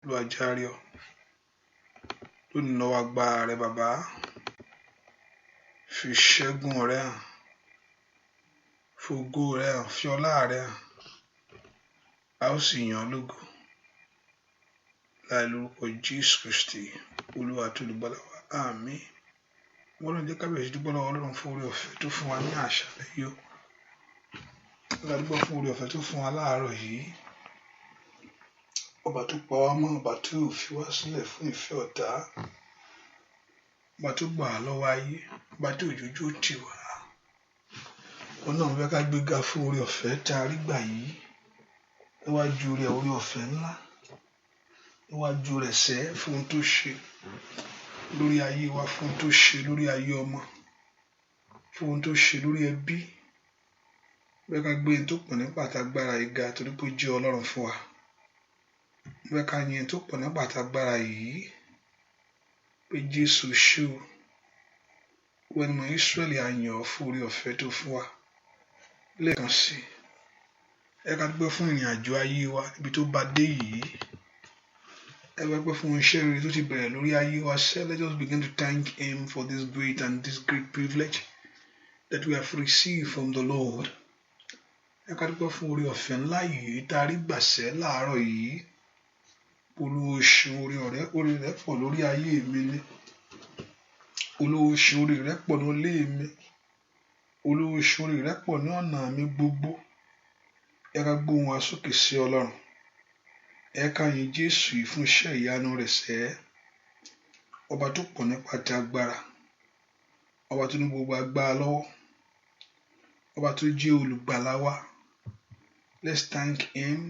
Olúwa jàre ọ́ lónìí lọ́wọ́ agbára rẹ bàbá fi ṣẹ́gun rẹ hàn fògo rẹ hàn fi ọlá rẹ hàn a ó sì yàn ọ́ lógo láì lórúkọ Jésù Kristi Olúwa tó olùgbàlà wa àmín. Wọ́n lọ jẹ́ kábíyèsí dúpẹ́ lọ́wọ́ Ọlọ́run fún oore ọ̀fẹ́ tó fún wa ní àṣálẹ́ yìí ó dúpẹ́ fún oore ọ̀fẹ́ tó fún wa láàárọ̀ yìí. Ọba tó pa wá mọ́, ọba tó fi wá sílẹ̀ fún ìfẹ́ ọ̀tá, ọba tó gbà á lọ́wọ́ ayé, ọba tó òjòjú tì wá. Òun náà fẹ́ ká gbéga fún oore ọ̀fẹ́ tá a rí gbà yìí níwájú rẹ̀, oore ọ̀fẹ́ ńlá níwájú rẹ̀ sẹ́ fún ohun tó ṣe lórí ayé wa, fún ohun tó ṣe lórí ayé ọmọ, fún ohun tó ṣe lórí ẹbí. Fẹ́ ká gbé ohun tó pọ̀ ní pàtàgbára ìga torí pé ó jẹ́ Ọlọ́run fún wa. Fẹ́ ká yin tó pọ̀ ní pàtàgbára yìí pé Jésù ṣé o. Wọ́n mọ Ísírẹ́lì a yìn ọ́ fún oore ọ̀fẹ́ tó fún wa lẹ́ẹ̀kan sí. Ẹ ká dúpẹ́ fún ìrìn àjò ayé wa ibi tó bá dé yìí. Ẹ ká dúpẹ́ fún iṣẹ́ rere tó ti bẹ̀rẹ̀ lórí ayé wa sẹ́. Let us begin to thank him for this great privilege that we have received from the Lord. Ẹ ká dúpẹ́ fún oore ọ̀fẹ́ ńlá yìí tá a rí gbàṣẹ́ láàárọ̀ yìí. Olúwa ṣeun, oore rẹ̀ pọ̀ lórí ayé mi ni. Olúwa ṣeun, oore rẹ̀ pọ̀ ní ilé mi. Olúwa ṣeun, oore rẹ̀ pọ̀ ní ọ̀nà mi gbogbo. Ẹ ká gbóhùn wa sókè sí Ọlọ́run. Ẹ ká yin Jésù yìí fún iṣẹ́ ìyanu rẹ̀ sẹ́. Ọba tó pọ̀ nípa ti agbára. Ọba tó ní gbogbo agbára lọ́wọ́. Ọba tó jẹ́ olùgbàlà wa. Let's thank him.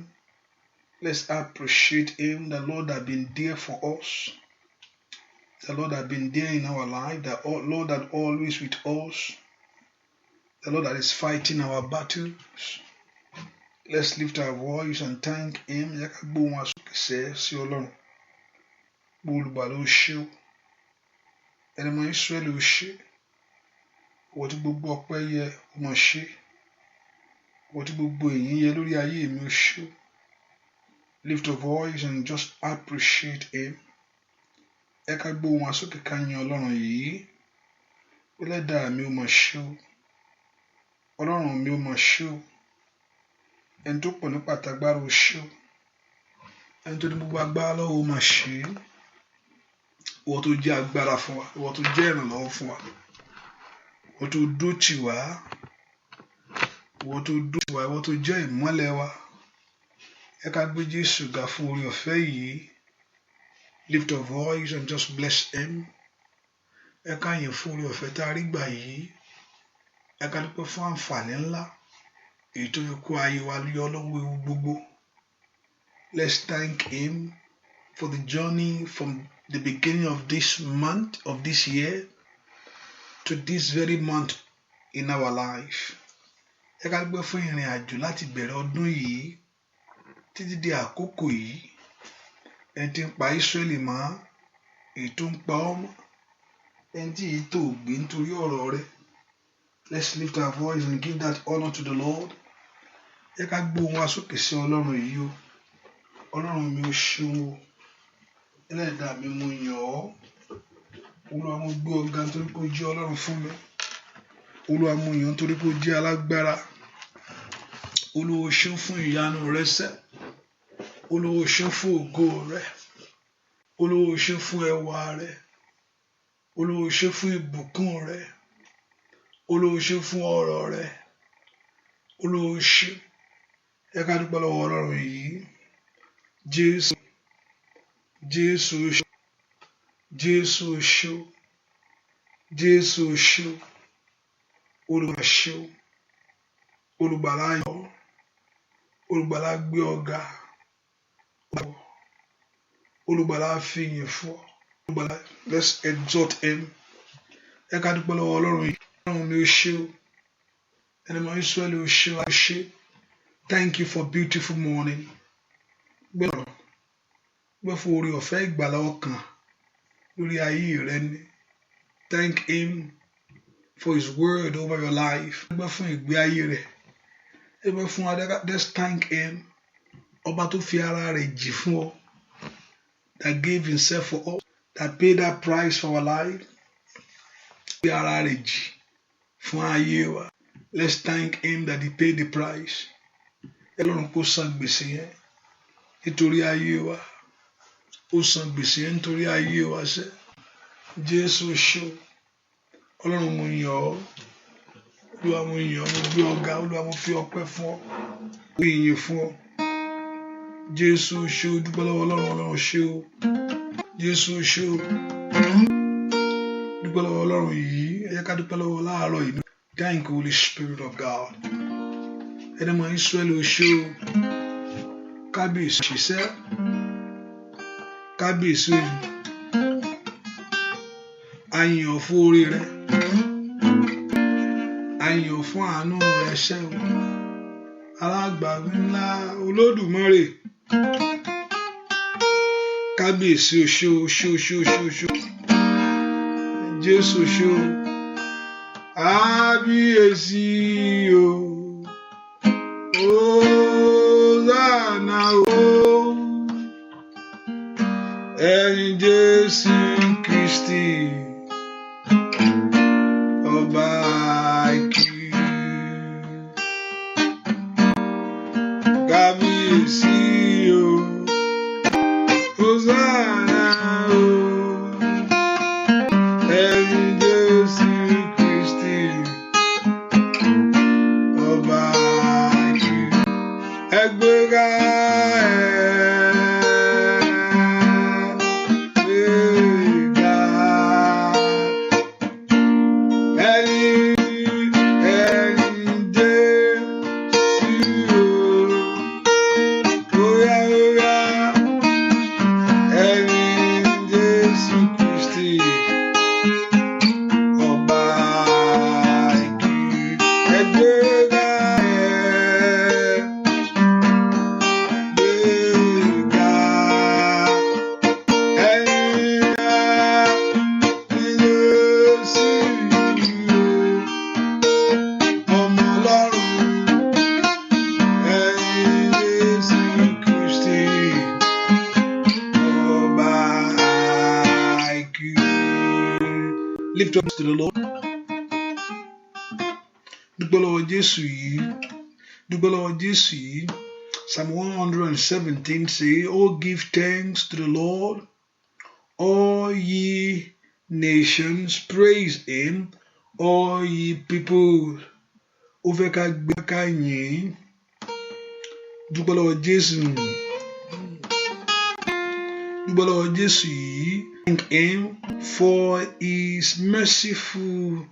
Let's appreciate him. The Lord has been there for us. The Lord has been there in our life. The Lord that always with us. The Lord that is fighting our battles. Let's lift our voice and thank him. Ẹ ká gbóhùn wa sókè sẹ́ sí Ọlọ́run. Olùgbàlà ó ṣé o. Ẹni mọ Ísírẹ́lì ó ṣé. Ìwọ tí gbogbo ọpẹ́ yẹ ó mọ̀ ṣé. Ìwọ tí gbogbo ìyìn yẹ lórí ayé mi ó ṣé o. Lift your voice and just appreciate him. Ẹ ká gbóhùn wa sókè ká yin Ọlọ́run yìí. Ẹlẹ́dàá mi ó mọ̀ ṣé o. Ọlọ́run mi ó mọ̀ ṣé o. Ẹni tó pọ̀ ní pàtàgbára ó ṣé o. Ẹni tó ní gbogbo agbára lọ́wọ́ ó mọ̀ ṣé. Ìwọ tó jẹ́ agbára fún wa, ìwọ tó jẹ́ ìrànlọ́wọ́ fún wa, ìwọ tó dúró tì wá, ìwọ tó dúró tì wá, ìwọ tó jẹ́ ìmọ́lẹ̀ wa. Ẹ ká gbé Jésù ga fún oore ọ̀fẹ́ yìí. Lift your voice and just bless him. Ẹ ká yìn fún oore ọ̀fẹ́ tá a rí gbà yìí. Ẹ ká dúpẹ́ fún àǹfààní ńlá èyí tó fi kó ayé wa yọ lọ́wọ́ ewu gbogbo. Let's thank him for the journey from the beginning of this month, of this year, to this very month in our life. Ẹ ká dúpẹ́ fún ìrìn àjò láti bẹ̀rẹ̀ ọdún yìí títí di àkókò yìí. Ẹni tí ń pa Ísírẹ́lì mọ́, èyí tó ń pa ọ́ mọ́, ẹni tí èyí tó gbé nítorí ọ̀rọ̀ rẹ̀. Let's lift our voice and give that honor to the Lord. Ẹ ká gbóhùn wa sókè sí Ọlọ́run yìí o. Ọlọ́run mi ó ṣeun o. Ẹlẹ́dàá mi mo yàn ọ́. Olúwa mo gbé ọ ga nítorí pé ó jẹ́ Ọlọ́run fún mi. Olúwa mo yàn nítorí pé ó jẹ́ alágbára. Olúwa ó ṣeun fún ìyanu rẹ sẹ́. Olúwa ó ṣeun fún ògo rẹ. Olúwa ó ṣeun fún ẹwà rẹ. Olúwa ó ṣeun fún ìbùkún rẹ. Olúwa ó ṣeun fún ọrọ̀ rẹ. Olúwa ó ṣeun. Ẹ ká dúpẹ́ lọ́wọ́ Ọlọ́run yìí. Jésù, Jésù ó ṣeun. Jésù ó ṣeun. Jésù ó ṣeun. Olúwa ṣeun. Olùgbàlà yàn ọ́. Olùgbàlà gbé ọ ga. Olùgbàlà fi ìyìn fún ọ. Olùgbàlà, let's exalt him. Ẹ ká dúpẹ́ lọ́wọ́ Ọlọ́run yìí. Ọlọ́run mi ó ṣé o. Ẹni mọ Ísírẹ́lì ó ṣé o. Ṣé. Thank you for beautiful morning. Gbé fún oore ọ̀fẹ́ ìgbàlà ọkàn lórí ayé rẹ ni. Thank him for his word over your life. Gbé fún ìgbé ayé rẹ. Gbé fún adaka. Let's thank him. Ọba tó fi ara rẹ̀ jì fún ọ. that gave himself for us, that paid that price for our life. We are rich for our year. Let's thank him that he paid the price. Ọlọ́run kó san gbèsè yẹn nítorí ayé wa. Ó san gbèsè yẹn nítorí ayé wa ṣe. Jésù ṣó. Ọlọ́run mo yìn ọ́. Olúwa mo yìn ọ́, mo gbé ọ̀gá, Olúwa mo fi ọpẹ́ fún ọ. Mo yìn fún ọ. Jésù ṣó, dúpẹ́ lọ́wọ́ Ọlọ́run, Ọlọ́run ṣó. Jésù ṣó. Dúpẹ́ lọ́wọ́ Ọlọ́run yìí, ẹ jẹ́ ká dúpẹ́ lọ́wọ́ láàárọ̀ yìí. Thank you, Holy Spirit of God. Ẹni mọ Ísírẹ́lì ṣó. Kábíyèsí ṣiṣẹ́. Kábíyèsí òyìn. A yìn ọ́ fún oore rẹ. A yìn ọ́ fún àánú rẹ ṣẹ́ o. Alágbàwí ńlá Olódùmarè. Kábíyèsí o ṣó ṣó ṣó ṣó ṣó. Jésù ṣó. Kábíyèsí o. Hosanna o. Ẹ̀yin Jésù Kristi. Ọba àìkú. Kábíyèsí o. Hosanna o. Ẹ̀yin Jésù Kristi. Ọba àìkú. Ẹ gbéga lift up to the Lord. Dúpẹ́ lọ́wọ́ Jésù yìí. Dúpẹ́ lọ́wọ́ Jésù yìí. Psalm 117 say, "Oh, give thanks to the Lord, all ye nations, praise him, all ye people." Ó fẹ́ ká gbé ká yìn. Dúpẹ́ lọ́wọ́ Jésù. Dúpẹ́ lọ́wọ́ Jésù yìí. Thank him for his merciful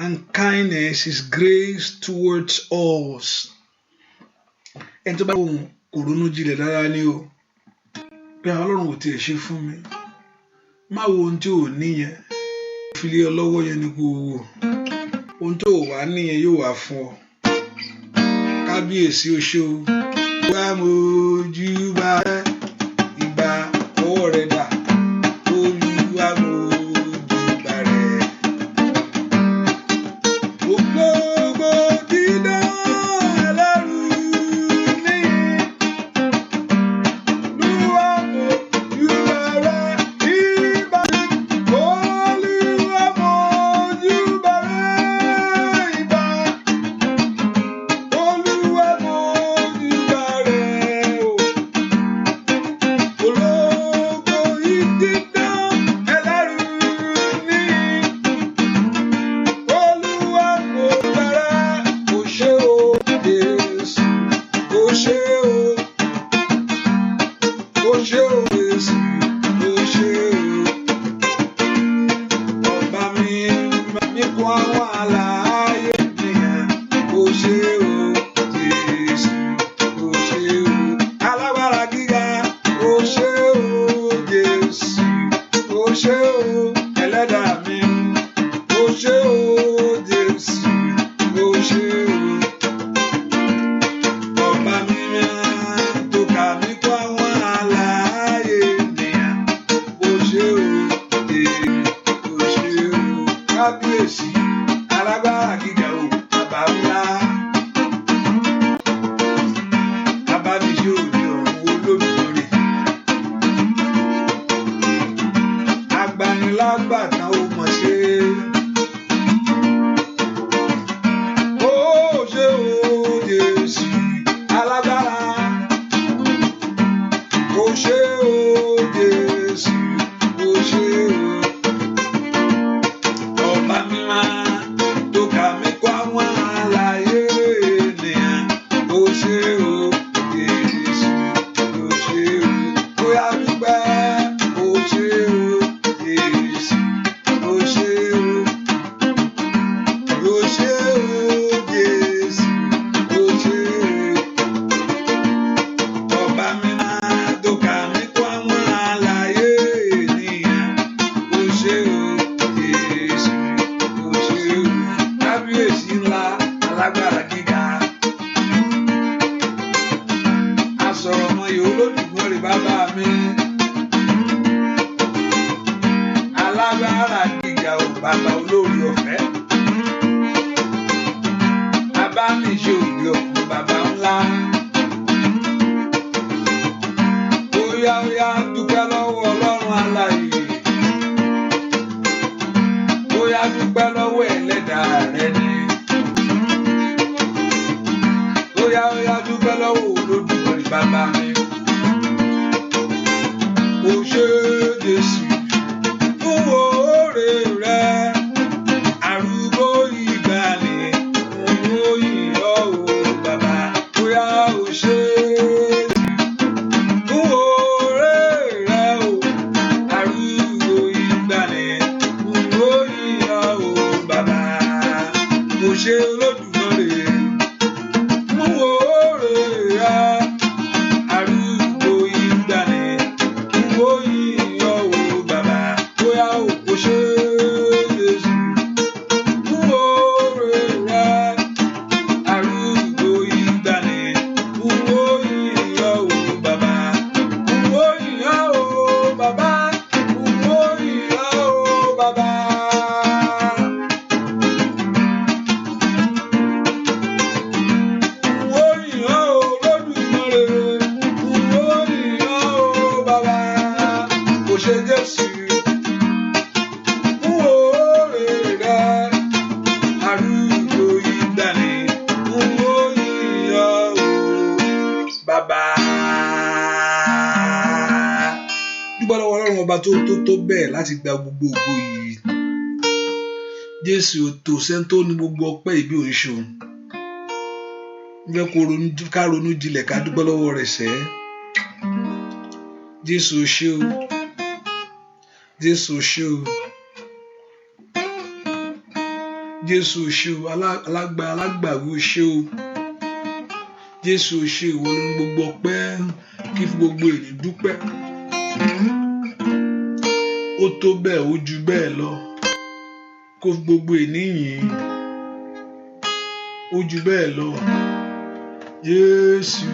and kindness, his grace towards us. Ẹni tó bá wò kò ronú jinlẹ̀ dára ni o. Bí Ọlọ́run ò tiẹ̀ ṣe fún mi. Má wo ohun tí ò níyẹn. Fi lé ọ lọ́wọ́ yẹn ni kò wò. Ohun tó wà níyẹn yóò wà fún ọ. Kábíyèsí o ṣé o. Wá mojú bá ìgbà ọwọ́ rẹ̀ dà. Olúwa mojú bá rẹ̀. Gbogbo dídá ẹlẹ́rù ní. Olúwa mojú bá rẹ̀. Ìbá Olúwa mojú bá rẹ̀. Ìbá Olúwa mojú bá rẹ̀. lágbàtà ó mọ̀ ṣe. Ó ṣe o Jésù alágbára. Ó ṣe o Jésù, ó ṣe o. Ọba mímá tó kà mí kọ́ àwọn àlàyé ènìyàn. Ó ṣe o Jésù, ó ṣe o. Bóyá dúpẹ́, ó ṣe o Jésù, ó ṣe o. Ó ṣe o Jésù, ó ṣe o. Ọba mímá tó kà mí kọ́ àwọn àlàyé ènìyàn. Ó ṣe o Jésù, ó ṣe o. Kábíyèsí ńlá alágbára gíga. Asọ̀rọ̀ mọ ìhó Olódùmarè bàbá mi. Alágbára gíga ò bàbá olórí ọ̀fẹ́. Abániṣe òde ọ̀kun bàbá ńlá. Óyá óyá dúpẹ́ lọ́wọ́ Ọlọ́run alààyè. Óyá dúpẹ́ lọ́wọ́ ẹlẹ́dàá rẹ ni. Óyá óyá dúpẹ́ lọ́wọ́ Olódùmarè bàbá mi. Ó ṣé Jésù fún oore rẹ. Arúgbó ìgbàanì mo yìn ọ́ o bàbá. Óyá ó ṣé fún oore rẹ o. Arúgbó ìgbàanì mo yìn ọ́ o bàbá. Ó ṣé Olódùmarè fún oore rẹ. Arúgbó ìgbàanì mo yìn ọ́ o bàbá. Óyá ó ṣé Jésù fún oore rẹ. Arúgbó ìgbàanì mo yìn ọ́ o bàbá. Mo yìn ọ́ o bàbá. Mo yìn ọ́ o bàbá. Mo yìn ọ́ o Olódùmarè. Mo yìn ọ́ o bàbá. Ó ṣé Jésù fún oore rẹ. Arúgbó ìgbàanì mo yìn ọ́ o bàbá. Dúpẹ́ lọ́wọ́ Ọlọ́run ọba tó bẹ́ẹ̀ láti gba gbogbo ògo yìí. Jésù tó sẹ́ńtó ní gbogbo ọpẹ́ ìbí òǹṣò. Jẹ́ ká ronú jinlẹ̀ ká dúpẹ́ lọ́wọ́ rẹ̀ sẹ́. Jésù ó ṣé o. Jésù ó ṣé o. Jésù ó ṣé o. Alágbàwí ó ṣé o. Jésù ó ṣé ìwọ ní gbogbo ọpẹ́ kí fún gbogbo ènìyàn dúpẹ́. Ó tó bẹ́ẹ̀ ó ju bẹ́ẹ̀ lọ. Kó fún gbogbo ènìyàn. Ó ju bẹ́ẹ̀ lọ. Jésù.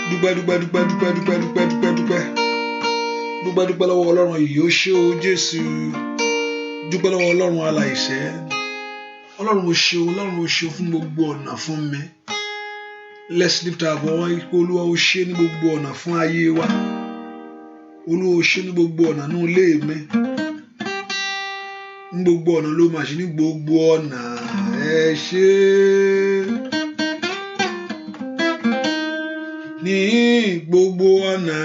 Dúpẹ́ dúpẹ́ dúpẹ́ dúpẹ́ dúpẹ́ dúpẹ́ dúpẹ́ dúpẹ́. Dúpẹ́ dúpẹ́ lọ́wọ́ Ọlọ́run yìí ó ṣé o Jésù. Dúpẹ́ lọ́wọ́ Ọlọ́run alàìṣẹ́. Ọlọ́run ó ṣé o, Ọlọ́run ó ṣé o fún gbogbo ọ̀nà fún mi. Let's lift our voice. Olúwa ó ṣé ní gbogbo ọ̀nà fún ayé wa. Olúwa ó ṣé ní gbogbo ọ̀nà ní ilé mi. Ní gbogbo ọ̀nà ló máa ṣe ní gbogbo ọ̀nà. Ẹ ṣé. Ní gbogbo ọ̀nà.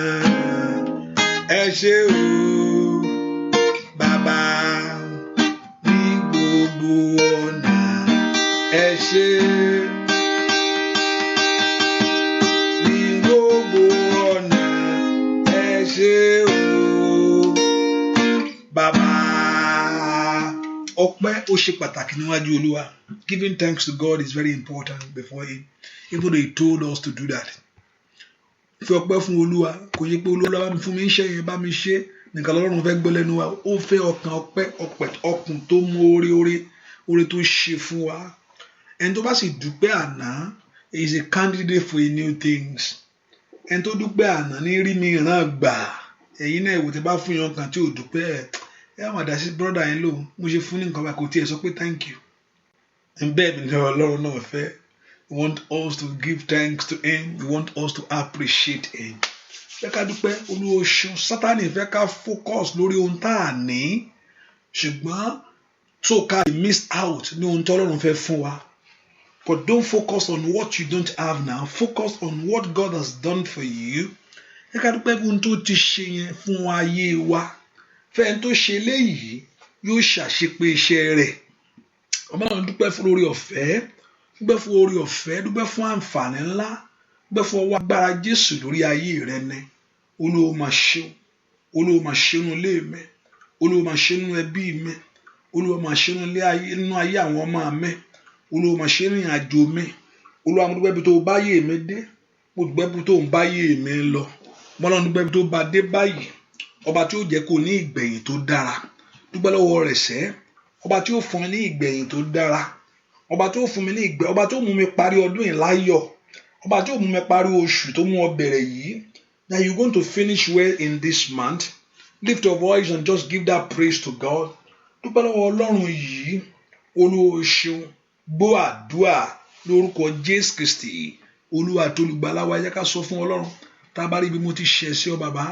Ẹ ṣé o bàbá. Ní gbogbo ọ̀nà. Ẹ ṣé. Ní gbogbo ọ̀nà. Ẹ ṣé o bàbá. Ọpẹ́ ó ṣe pàtàkì níwájú Olúwa. Giving thanks to God is very important before Him, even though He told us to do that. Fi ọpẹ́ fún Olúwa. Kò yẹ pé Olúwa bá mi fún mi iṣẹ́ yẹn bá mi ṣe nìkan lọ́rùn fẹ́ gbọ́ lẹ́nu wa. Ó fẹ́ ọkàn ọpẹ́ ọkùn tó mú oore tó ṣe fún wa. Ẹni tó bá sì dúpẹ́ àná is a candidate for a new things. Ẹni tó dúpẹ́ àná ní rí mi ràn gbà. Ẹ̀yin náà ìwò tí bá fún yàn kan tí ò dúpẹ́ ẹ á máa dá sí brother yẹn lò mo ṣe fún ní nǹkan bá kò tiẹ̀ sọ pé thank you. Bẹ́ẹ̀ ni Ọlọ́run náà fẹ́. We want us to give thanks to Him. We want us to appreciate Him. fẹ́ ká dúpẹ́ Olúwa ṣeun. Sátánì fẹ́ ká focus lórí ohun tá a ní ṣùgbọ́n so ká miss out ní ohun tí Ọlọ́run fẹ́ fún wa. But don't focus on what you don't have now. Focus on what God has done for you. Ẹ ká dúpẹ́ ohun tó ti ṣe yẹn fún ayé wa. Fẹ́ni tó ṣe léyìí yóò ṣàṣepé iṣẹ́ rẹ̀. Ọlọ́run dúpẹ́ fún oore ọ̀fẹ́, dúpẹ́ fún oore ọ̀fẹ́, dúpẹ́ fún àǹfààní ńlá, dúpẹ́ fún ọwọ́ agbára Jésù lórí ayé rẹ ni. Olúwa máa ṣeun, Olúwa máa ṣe nínú ilé mi, Olúwa máa ṣe nínú ẹbí mi, Olúwa máa ṣe nínú ayé àwọn ọmọ mi, Olúwa máa ṣe nínú àjò mi. Olúwa mo dúpẹ́ bí tó bá yé mi dé, mo dúpẹ́ bí tó ń bá yé mi lọ. Ọlọ́run dúpẹ́ bí tó bá dé báyìí, ọba tí ó jẹ́ kó ní ìgbẹ̀yìn tó dára. Dúpẹ́ lọ́wọ́ rẹ̀ sẹ́, ọba tí ó fún mi ní ìgbẹ̀yìn tó dára, ọba tí ó fún mi ní ọba tí ó mú mi parí ọdún yìí láyọ̀, ọba tí ó mú mi parí oṣù tó mú ọ bẹ̀rẹ̀ yìí. Now you're going to finish well in this month. Lift your voice and just give that praise to God. Dúpẹ́ lọ́wọ́ Ọlọ́run yìí, Olúwa ṣeun, gbọ́ àdúrà lórúkọ Jésù Kristi, Olúwa àti olùgbàlà wa. Jẹ́ ká sọ fún Ọlọ́run, tá a bá rí bí mo ti ṣẹ̀ sí ọ bàbá,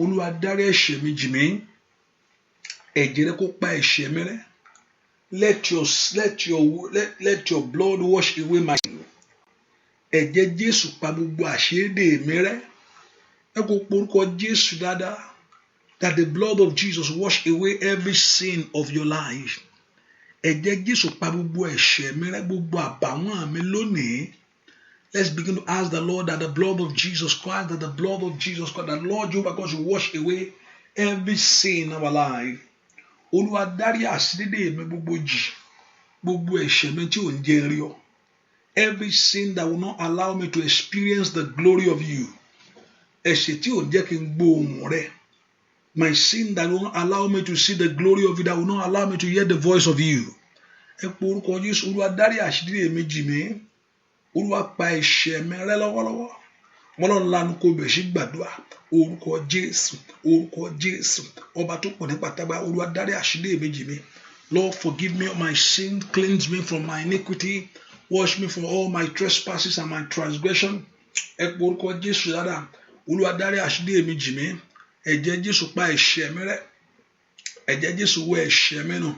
Olúwa dárí ẹ̀ṣẹ̀ mi jì mí, ẹ̀jẹ̀ rẹ kó pa ẹ̀ṣẹ̀ mi rẹ́. Let your blood wash away my sin. Ẹ̀jẹ̀ Jésù pa gbogbo àṣírí mi rẹ́. Ẹ kó porúkọ Jésù dáadáa. That the blood of Jesus wash away every sin of your life. Ẹ̀jẹ̀ Jésù pa gbogbo ẹ̀ṣẹ̀ mi rẹ́, gbogbo àbàwọ́n mi lónìí. Let's begin to ask the Lord that the blood of Jesus Christ, that the Lord Jehovah God should wash away every sin in our life. Olúwa dárí àṣírí mi gbogbo jì, gbogbo ẹ̀ṣẹ̀ mi tí ò ń jẹ́ rí ọ. Every sin that will not allow me to experience the glory of you. Ẹ̀ṣẹ̀ tí ò ń jẹ́ kí n gbóhùn rẹ. My sin that will not allow me to see the glory of you, that will not allow me to hear the voice of you. Ẹ pe orúkọ Jésù, Olúwa dárí àṣírí mi jì mí. Olúwa pa ẹ̀ṣẹ̀ mi rẹ́ lọ́wọ́lọ́wọ́. Ọlọ́run lanu kó bẹ̀ sí gbàdúrà. Orúkọ Jésù, orúkọ Jésù. Ọba tó pọ̀ ní pátágbá, Olúwa dárí àṣírí mi jì mí. Lord, forgive me of my sin, cleanse me from my iniquity, wash me from all my trespasses and my transgression. Ẹ pe orúkọ Jésù dáadáa. Olúwa dárí àṣírí mi jì mí. Ẹ̀jẹ̀ Jésù pa ẹ̀ṣẹ̀ mi rẹ́. Ẹ̀jẹ̀ Jésù wẹ̀ ẹ̀ṣẹ̀ mi nù.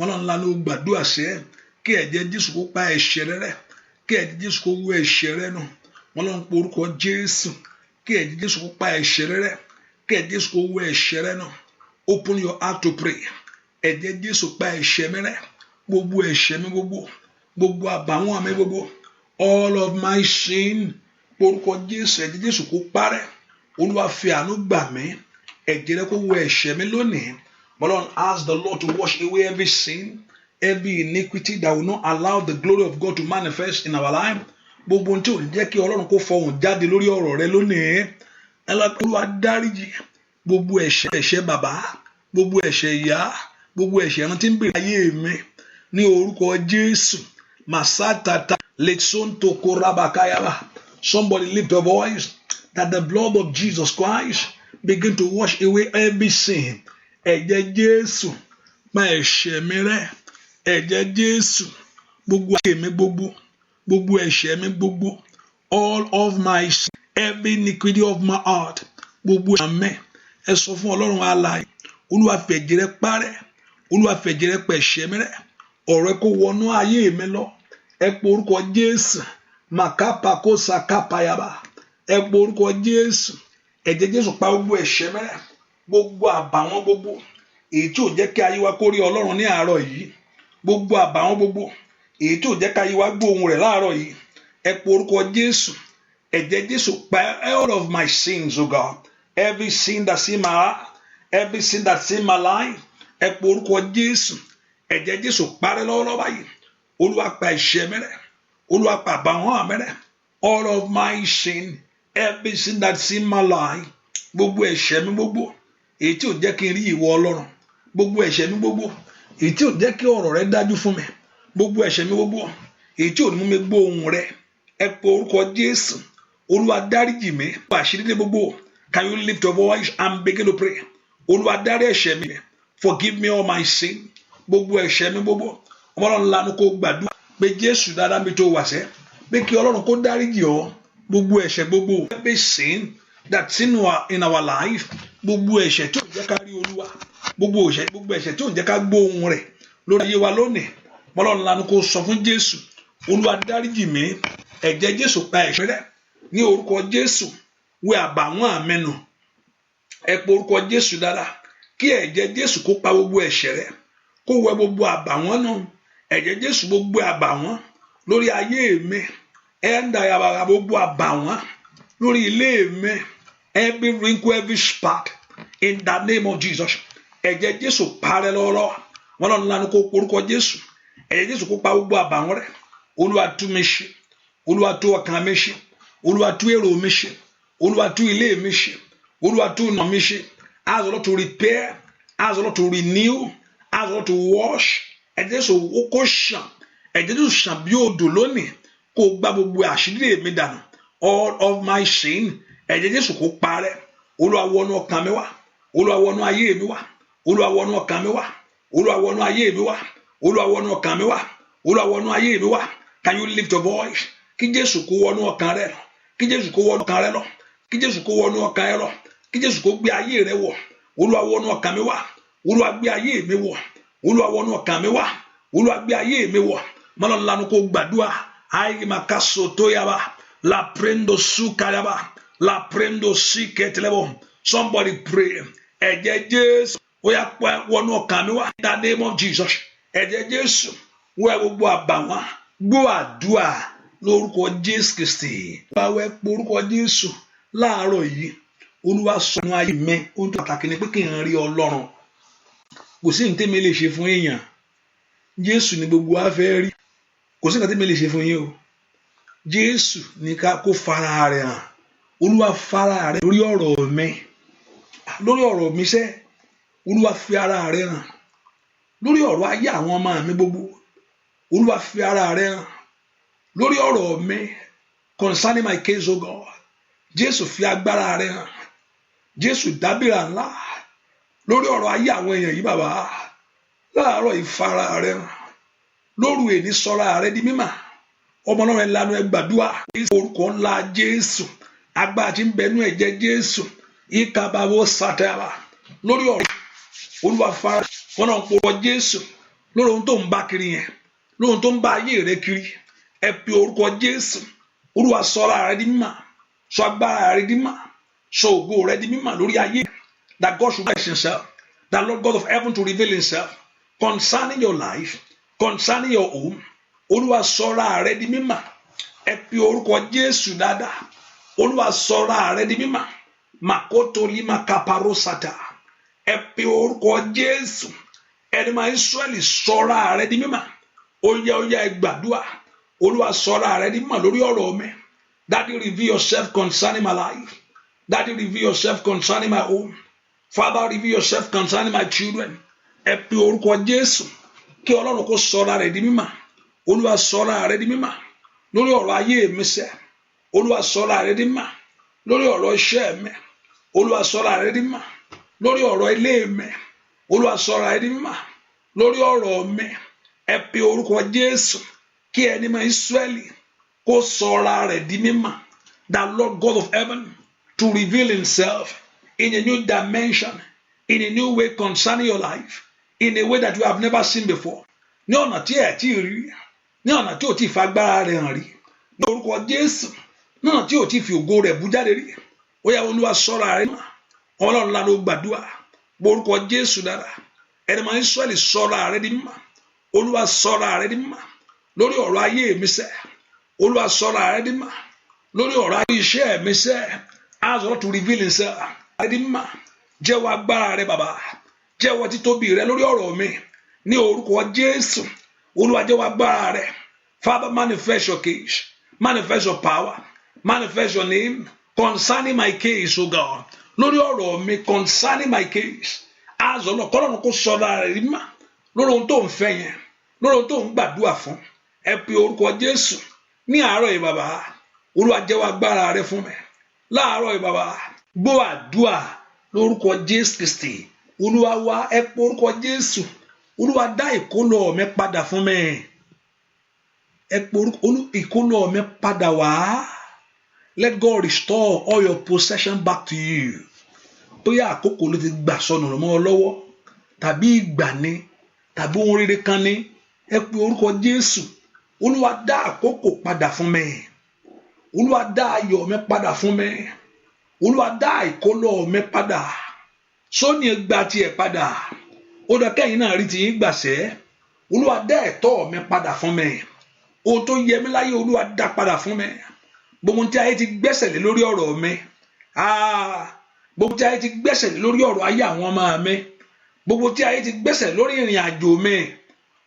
Ọlọ́run lanu gbàdúrà sẹ́, kí ẹ̀jẹ̀ Jésù kó pa ẹ̀ṣẹ̀ rẹ rẹ́. Kí ẹ̀jẹ̀ Jésù kó wẹ̀ ẹ̀ṣẹ̀ rẹ nù. Ọlọ́run pe orúkọ Jésù, kí ẹ̀jẹ̀ Jésù kó pa ẹ̀ṣẹ̀ rẹ rẹ́. Kí ẹ̀jẹ̀ Jésù kó wẹ̀ ẹ̀ṣẹ̀ rẹ nù. Open your heart to pray. Ẹ̀jẹ̀ Jésù pa ẹ̀ṣẹ̀ mi rẹ́. Gbogbo ẹ̀ṣẹ̀ mi gbogbo àbàwọ́n mi gbogbo, all of my sin. Orúkọ Jésù, ẹ̀jẹ̀ Jésù kó parẹ́. Olúwa fi àánú gbà mí. Ẹ̀jẹ̀ rẹ kó wẹ̀ ẹ̀ṣẹ̀ mi lónìí. Ọlọ́run, ask the Lord to wash away every sin, every iniquity that will not allow the glory of God to manifest in our life. Gbogbo ohun tí ò ní jẹ́ kí Ọlọ́run kó fọhùn jáde lórí ọ̀rọ̀ rẹ lónìí. Olúwa dáríjì gbogbo ẹ̀ṣẹ̀ bàbá, gbogbo ẹ̀ṣẹ̀ ìyá, gbogbo ẹ̀ṣẹ̀ ẹran tí ń bèrè ayé mi ní orúkọ Jésù. Masatata letsonto korabakayaba. Somebody lift a voice that the blood of Jesus Christ begin to wash away every sin. Ẹ̀jẹ̀ Jésù pa ẹ̀ṣẹ̀ mi rẹ́. Ẹ̀jẹ̀ Jésù gbogbo ẹ̀ṣẹ̀ mi gbogbo ẹ̀ṣẹ̀ mi gbogbo, all of my sin, every iniquity of my heart, gbogbo ẹ̀ṣẹ̀ mi. Ẹ sọ fún Ọlọ́run alààyè, Olúwa fi ẹ̀jẹ̀ rẹ parẹ́. Olúwa fi ẹ̀jẹ̀ rẹ pa ẹ̀ṣẹ̀ mi rẹ́. Ọ̀rọ̀ ẹ kó wọnú ayé mi lọ. Ẹ pe orúkọ Jésù. Màkàpà kó sàkàpàyàbà. Ẹ pe orúkọ Jésù. Ẹ̀jẹ̀ Jésù pa gbogbo ẹ̀ṣẹ̀ mi rẹ́. Gbogbo àbàwọ́n gbogbo èyí tí ò jẹ́ kí ayé wa kó rí Ọlọ́run ní àárọ̀ yìí. Gbogbo àbàwọ́n gbogbo èyí tí ò jẹ́ kí ayé wa gbóhùn rẹ̀ láàárọ̀ yìí. Ẹ pe orúkọ Jésù. Ẹ̀jẹ̀ Jésù pa all of my sins, O God. Every sin that's in my heart, every sin that's in my life. Ẹ pe orúkọ Jésù. Ẹ̀jẹ̀ Jésù parẹ́ lọ́wọ́lọ́wọ́ báyìí. Olúwa pa ẹ̀ṣẹ̀ mi rẹ́. Olúwa pa àbàwọ́n mi rẹ́. All of my sin, every sin that's in my life. Gbogbo ẹ̀ṣẹ̀ mi gbogbo èyí tí ò jẹ́ kí n rí ìwọ Ọlọ́run. Gbogbo ẹ̀ṣẹ̀ mi gbogbo èyí tí ò jẹ́ kí ọ̀rọ̀ rẹ dájú fún mi. Gbogbo ẹ̀ṣẹ̀ mi gbogbo èyí tí ò ní mú mi gbọ́ ohùn rẹ. Ẹ pe orúkọ Jésù. Olúwa dáríjì mi. Àṣírí dé gbogbo. Can you lift your voice and begin to pray? Olúwa dárí ẹ̀ṣẹ̀ mi. Forgive me all my sin. Gbogbo ẹ̀ṣẹ̀ mi gbogbo. Ọlọ́run lanu kó gbàdúrà pé Jésù dáadáa mi tó wà sẹ́. Pé kí Ọlọ́run kó dáríjì ọ́. Gbogbo ẹ̀ṣẹ̀ gbogbo. Every sin that's in our life, gbogbo ẹ̀ṣẹ̀ tí ò jẹ́ ká rí Olúwa, gbogbo ẹ̀ṣẹ̀ tí ò jẹ́ ká gbọ́ ohùn rẹ̀ lórí ayé wa lónìí, Ọlọ́run lanu kó sọ fún Jésù, Olúwa dáríjì mí, ẹ̀jẹ̀ Jésù pa ẹ̀ṣẹ̀ rẹ́ ní orúkọ Jésù, wẹ àbàwọ́n mi nù, ẹ pe orúkọ Jésù dára, kí ẹ̀jẹ̀ Jésù kó pa gbogbo ẹ̀ṣẹ̀ rẹ́, kó wẹ gbogbo àbàwọ́n nù, ẹ̀jẹ̀ Jésù gbogbo àbàwọ́n lórí ayé mi, ẹ̀ńdà yàrá gbogbo àbàwọ́n lórí ilé mi, every wrinkle, every spot, in the name of Jesus, ẹ̀jẹ̀ Jésù parẹ́ lọ́wọ́lọ́wọ́, wọn lọ́nà lánàá kó orúkọ Jésù, ẹ̀jẹ̀ Jésù kó pa gbogbo àbàwọ́n rẹ́, Olúwa tú mi ṣe, Olúwa tú ọkàn mi ṣe, Olúwa tú èrò mi ṣe, Olúwa tú ilé mi ṣe, Olúwa tú ọ̀nà mi ṣe, ask the Lord to repair, ask the Lord to renew, ask the Lord to wash, ẹ̀jẹ̀ Jésù kó ṣàn, ẹ̀jẹ̀ Jésù ṣàn bí odò lónìí, kó gbá gbogbo àṣírí mi dànù, all of my sin, ẹ̀jẹ̀ Jésù kó parẹ́, Olúwa wọnú ọkàn mi wá, Olúwa wọnú ayé mi wá, Olúwa wọnú ọkàn mi wá, Olúwa wọnú ayé mi wá, Olúwa wọnú ọkàn mi wá, Olúwa wọnú ayé mi wá. Can you lift your voice? Kí Jésù kó wọnú ọkàn rẹ lọ, kí Jésù kó wọnú ọkàn rẹ lọ, kí Jésù kó wọnú ọkàn rẹ lọ, kí Jésù kó gbé ayé rẹ wọ̀, Olúwa wọnú ọkàn mi wá, Olúwa gbé ayé mi wọ̀, Olúwa wọnú ọkàn mi wá, Olúwa gbé ayé mi wọ̀, mọ́lọ́n lanu kó gbàdúrà, ayé makaso tó yaba, la prendo sukayaba, la prendo siketelebo, somebody pray, ẹ̀jẹ̀ Jésù, ó yá wọnú ọkàn mi wá, in the name of Jesus, ẹ̀jẹ̀ Jésù, wẹ gbogbo àbàwọ́n, gbọ́ àdúrà lórúkọ Jésù Kristi, báwẹ́ porúkọ Jésù láàárọ̀ yìí, Olúwa sọnù ayé mi, ohun tó pàtàkì ni pé kí n rí Ọlọ́run, kò sí nǹkan tí mi lè ṣe fún èèyàn, Jésù ni gbogbo wa fẹ́ rí, kò sí nǹkan tí mi lè ṣe fún yín o, Jésù ní ká kó fara rẹ̀ hàn, Olúwa fara rẹ̀ lórí ọ̀rọ̀ mi sẹ́, Olúwa fi ara rẹ̀ hàn, lórí ọ̀rọ̀ ayé àwọn ọmọ mi gbogbo, Olúwa fi ara rẹ̀ hàn, lórí ọ̀rọ̀ mi concerning my case, oh God, Jésù fi agbára rẹ̀ hàn, Jésù dábìrà ńlá lórí ọ̀rọ̀ ayé àwọn èèyàn yìí bàbá, láàárọ̀ ìfara rẹ̀ hàn, lóru èní sọ́ra rẹ̀ di mímọ́, ọmọ náà ẹ̀ lanu ẹ̀ gbàdúrà, orúkọ ńlá Jésù, agbára tí ń bẹnu ẹ̀jẹ̀ Jésù, ìkàbàwò sátẹ́ra, lórí ọ̀rọ̀ Olúwa fara wọn náà pọ̀ Jésù, lórí ohun tó ń bá kiri yẹn, lórí ohun tó ń bá ayé rẹ kiri, ẹ pe orúkọ Jésù, Olúwa sọ́ra rẹ di mímọ́, sọ agbára rẹ di mímọ́, sọ ògo rẹ di mímọ́ lórí ayé, that God should bless himself, that Lord God of heaven to reveal himself concerning your life, concerning your home, Olúwa sọ́ra rẹ di mímọ́, ẹ pe orúkọ Jésù dáadáa, Olúwa sọ́ra rẹ di mímọ́, makoto lima kaparosata, ẹ pe orúkọ Jésù, ẹni máa Ísírẹ́lì sọ́ra rẹ di mímọ́, ó yá ẹ gbàdúrà, Olúwa sọ́ra rẹ di mímọ́ lórí ọ̀rọ̀ mi, Daddy reveal yourself concerning my life, Daddy reveal yourself concerning my home, Father reveal yourself concerning my children, ẹ pe orúkọ Jésù, kí Ọlọ́run kó sọ́ra rẹ di mímọ́, Olúwa sọ́ra rẹ di mímọ́ lórí ọ̀rọ̀ ayé mi sẹ́, Olúwa sọ́ra rẹ di mímọ́ lórí ọ̀rọ̀ iṣẹ́ mi, Olúwa sọ́ra rẹ di mímọ́ lórí ọ̀rọ̀ ilé mi, Olúwa sọ́ra rẹ di mímọ́ lórí ọ̀rọ̀ mi, ẹ pe orúkọ Jésù, kí ẹni máa Ísírẹ́lì kó sọ́ra rẹ di mímọ́, that Lord God of heaven to reveal himself in a new dimension, in a new way concerning your life, in a way that you have never seen before, ní ọ̀nà tí ẹ̀ tí rí, ní ọ̀nà tí ò tí fi agbára rẹ̀ hàn rí, ní orúkọ Jésù, ní ọ̀nà tí ò tí fi ògo rẹ̀ bú jáde rí, ó yá Olúwa sọ́ra rẹ̀ mọ́, Ọlọ́run lánàá ó gbàdúrà, orúkọ Jésù dára, ẹni máa Ísírẹ́lì sọ́ra rẹ̀ di mímọ́, Olúwa sọ́ra rẹ̀ di mímọ́ lórí ọ̀rọ̀ ayé mi sẹ́, Olúwa sọ́ra rẹ̀ di mímọ́ lórí ọ̀rọ̀ ayé iṣẹ́ mi sẹ́, ask God to reveal himself, rẹ̀ di mímọ́, jẹ́wọ́ agbára rẹ̀ bàbá, jẹ́wọ́ títóbi rẹ̀ lórí ọ̀rọ̀ mi, ní orúkọ Jésù, Olúwa jẹ́wọ́ agbára rẹ̀, Father manifest your case, manifest your power, manifest your name concerning my case, oh God, lórí ọ̀rọ̀ mi concerning my case, ask Allah kọ́lọ́run kó sọ́ra rẹ̀ di mímọ́ lórí ohun tó ń fẹ́ yẹn, lórí ohun tó ń gbàdúrà fún, ẹ pe orúkọ Jésù ní àárọ̀ yìí bàbá, Olúwa jẹ́wọ́ agbára rẹ̀ fún mi, láàárọ̀ yìí bàbá, gbọ́ àdúrà lórúkọ Jésù Kristi, Olúwa wá, ẹ pe orúkọ Jésù, Olúwa dá ìkólọ mi padà fún mi, ẹ pe orúkọ ìkólọ mi padà wá, Let God restore all your possession back to you. Bóyá àkókò ló ti gbà sọnù mọ́ ọ lọ́wọ́, tàbí ìgbà ni, tàbí ohun rere kan ni, ẹ pe orúkọ Jésù. Olúwa dá àkókò padà fún mi. Olúwa dá ayọ̀ mi padà fún mi. Olúwa dá ìkólọ mi padà. Sóní ẹgbà tiẹ̀ padà. Ó dá kẹ́yìn náà rí ti yín gbàṣẹ́. Olúwa dá ẹ̀tọ́ mi padà fún mi. Ohun tó yẹ mí láyé Olúwa dá padà fún mi. Gbogbo tí ayé ti gbẹ́sẹ̀ lé lórí ọ̀rọ̀ mi. Gbogbo tí ayé ti gbẹ́sẹ̀ lé lórí ọ̀rọ̀ ayé àwọn ọmọ mi. Gbogbo tí ayé ti gbẹ́sẹ̀ lórí ìrìn àjò mi.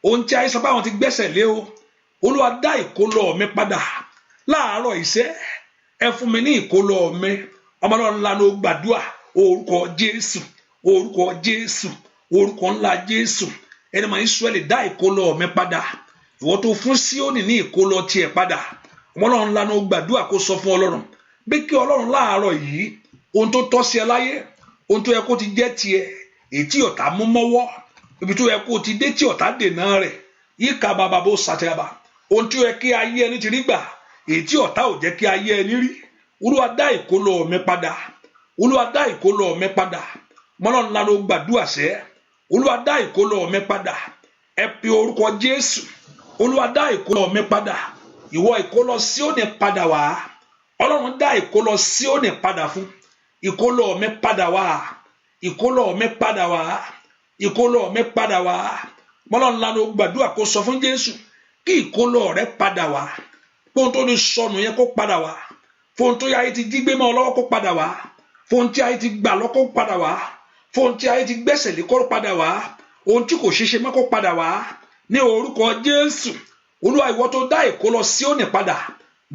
Ohun tí ayé sọ pé àwọn ti gbẹ́sẹ̀ lé o. Olúwa dá ìkólọ mi padà. Láàárọ̀ iṣẹ́ ẹ fún mi ní ìkólọ mi. Ọmọ Ọlọ́run ńlá ló gbàdúrà orúkọ Jésù, orúkọ Jésù, orúkọ ńlá Jésù. Ẹni mọ̀ Ísírẹ́lì dá ìkólọ mi padà. Ìwọ tó fún Síónì ní ìkólọ tiẹ̀ padà. Ọmọ Ọlọ́run ńlá ló gbàdúrà kó sọ fún Ọlọ́run bí kí Ọlọ́run láàárọ̀ yìí ohun tó tọ́ sí ẹ láyé, ohun tó yẹ kó ti jẹ́ tiẹ̀, èyí tí ọ̀tá mú mọ́wọ́, ibi tó yẹ kó ti dé tí ọ̀tá dènà rẹ̀, yíká bàbá bó sàtẹ́bà, ohun tí ó yẹ kí ayé ẹni ti rí gbà, èyí tí ọ̀tá ò jẹ́ kí ayé ẹni rí. Olúwa dá ìkólọ mi padà. Olúwa dá ìkólọ mi padà. Ọmọ Ọlọ́run ńlá ló gbàdúrà sẹ́. Olúwa dá ìkólọ mi padà. Ẹ pe orúkọ Jésù. Olúwa dá ìkólọ mi padà. Ìwọ ìkólọ Síónì padà wá. Ọlọ́run dá ìkólọ Síónì padà fún. Ìkólọ mi padà wá. Ìkólọ mi padà wá. Ìkólọ mi padà wá. Ọmọ Ọlọ́run ńlá ló gbàdúrà kó sọ fún Jésù kí ìkólọ rẹ padà wá. Fóun tó ní sọnù yẹn kó padà wá. Fóun tó ayé ti jí gbé mọ́ ọ lọ́wọ́ kó padà wá. Fóun tí ayé ti gbà lọ kó padà wá. Fóun tí ayé ti gbẹ́sẹ̀ lé kó padà wá. Ohun tí kò ṣeéṣe mọ́ kó padà wá. Ní orúkọ Jésù. Olúwa ìwọ tó dá ìkólọ Síónì padà.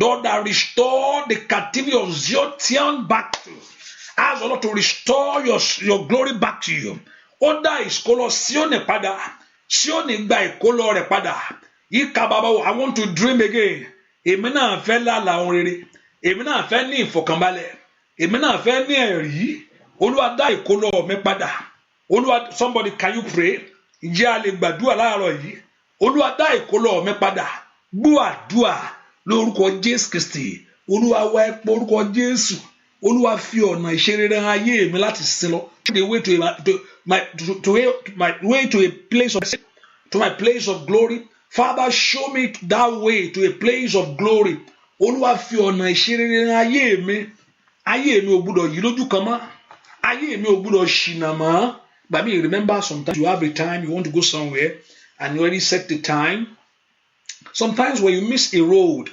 Lord, that restore the captivity of Zion back to you. Ask the Lord to restore your glory back to you. Ó dá ìkólọ Síónì padà. Síónì gba ìkólọ rẹ̀ padà. Yíká bàbá wo, I want to dream again. Èmi náà fẹ́ lálàá ohun rere. Èmi náà fẹ́ ní ìfọ̀kànbalẹ̀. Èmi náà fẹ́ ní ẹ̀rí. Olúwa dá ìkólọ mi padà. Olúwa, somebody can you pray? Ǹjẹ́ a lè gbàdúrà láàárọ̀ yìí? Olúwa dá ìkólọ mi padà. Gbọ́ àdúrà lórúkọ Jésù Kristi. Olúwa wá ẹ pé orúkọ Jésù. Olúwa fi ọ̀nà ìṣerere ayé mi láti sin lọ. The way to a place of glory. Father, show me that way to a place of glory. Olúwa fi ọ̀nà ìṣerere ayé mi. Ayé mi ò gbọ́dọ̀ yí lójú kan mọ́. Ayé mi ò gbọ́dọ̀ ṣìnà mọ́. But me, remember sometimes you have a time you want to go somewhere and you already set the time. Sometimes when you miss a road,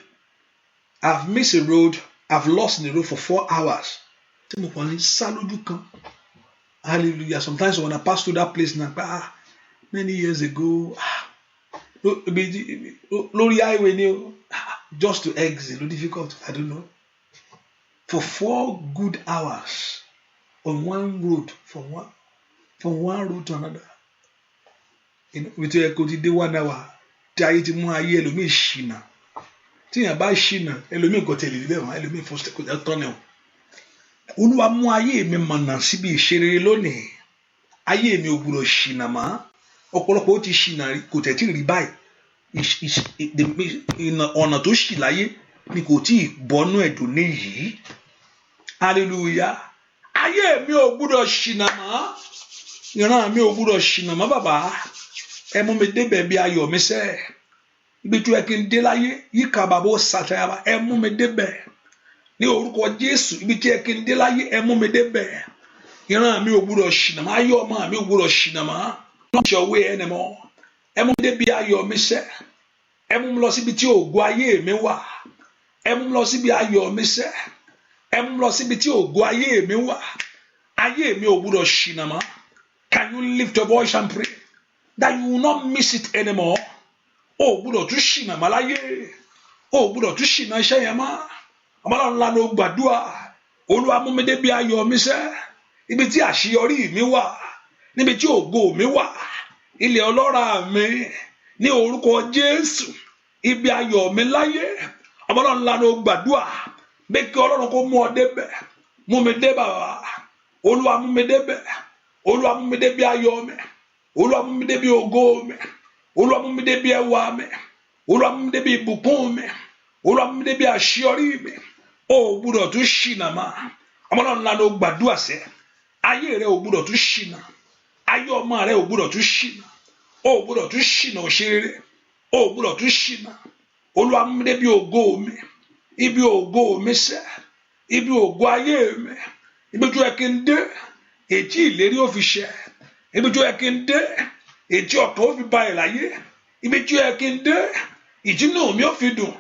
I've missed a road, I've lost the road for 4 hours. Hallelujah. Sometimes when I pass through that place now, many years ago, Lori highway, just to exit, difficult, I don't know. For 4 good hours on one road, from one road to another. With a quoted 1 hour. Tí ti mú ayé ẹlòmíì ṣìnà tí yàn bá ṣìnà ẹlòmíì kò tẹ̀lé bẹ́ẹ̀ wọ́n ẹlòmíì fún kò tọ́nà o. Olúwa mú ayé mi mọ̀nà síbi ìṣerere lónìí. Ayé mi ò gbọdọ̀ ṣìnà mọ́. Ọ̀pọ̀lọpọ̀ ó ti ṣìnà kò tẹ̀ tí rí báyìí. Ọ̀nà tó ṣì láyé ni kò tí ì bọ́nú ẹ̀dùn níyìí. Hallelujah. Ayé mi ò gbọdọ̀ ṣìnà mọ́. Ìran mi ò gbọdọ̀ ṣìnà mọ́ bàbá. Ẹ mú mi débẹ̀ bí ayọ̀ mi sẹ́. Ibi tí ẹ kí n dé láyé yíká bàbá ó sàtẹ́yàbá. Ẹ mú mi débẹ̀. Ní orúkọ Jésù, ibi tí ẹ kí n dé láyé ẹ mú mi débẹ̀. Ìran mi ò gbọdọ̀ ṣìnà mọ́. Ayọ̀ ọmọ mi ò gbọdọ̀ ṣìnà mọ́. Not your way anymore. Ẹ mú mi dé bí ayọ̀ mi sẹ́. Ẹ mú mi lọ síbi tí ògo ayé mi wà. Ẹ mú mi lọ síbi ayọ̀ mi sẹ́. Ẹ mú mi lọ síbi tí ògo ayé mi wà. Ayé mi ò gbọdọ̀ ṣìnà mọ́. Can you lift your voice and pray that you will not miss it anymore? O gbọ́dọ̀ tún ṣìnà mọ́ láyé. O gbọ́dọ̀ tún ṣìnà iṣẹ́ yẹn mọ́. Ọmọlọ́run ńlá ló gbàdúrà. Olúwa mú mi dé bí ayọ̀ mi sẹ́. Ibi tí àṣeyọrí mi wà. Níbi tí ògo mi wà. Ilẹ̀ ọlọ́ràá mi. Ní orúkọ Jésù. Ibi ayọ̀ mi láyé. Ọmọlọ́run ńlá ló gbàdúrà. Bẹ́ẹ̀ kí Ọlọ́run kó mú ọ débẹ̀. Mú mi dé bàbá. Olúwa mú mi débẹ̀. Olúwa mú mi dé bí ayọ̀ mi. Olúwa mú mi dé bí ògo mi. Olúwa mú mi dé bí ẹwà mi. Olúwa mú mi dé bí ìbùkún mi. Olúwa mú mi dé bí àṣeyọrí mi. o gbúdọ̀ tún ṣìnà mọ́ ọmọlọ́run lánàá ó gbàdúrà sẹ́ ayé rẹ ò gbúdọ̀ tún ṣìnà ayé ọmọ rẹ ò gbúdọ̀ tún ṣìnà o gbúdọ̀ tún ṣìnà òṣèré o gbúdọ̀ tún ṣìnà Olúwa mú mi débi ògo mi ibi ògo mi sẹ́ ibi ògo ayé mi ibi tó yẹ kí n dé ètí ìlérí ó fi ṣẹ ibi tó yẹ kí n dé ètí ọkàn ó fi balẹ̀ láyé ibi tó yẹ kí n dé ìdínú mi ó fi dùn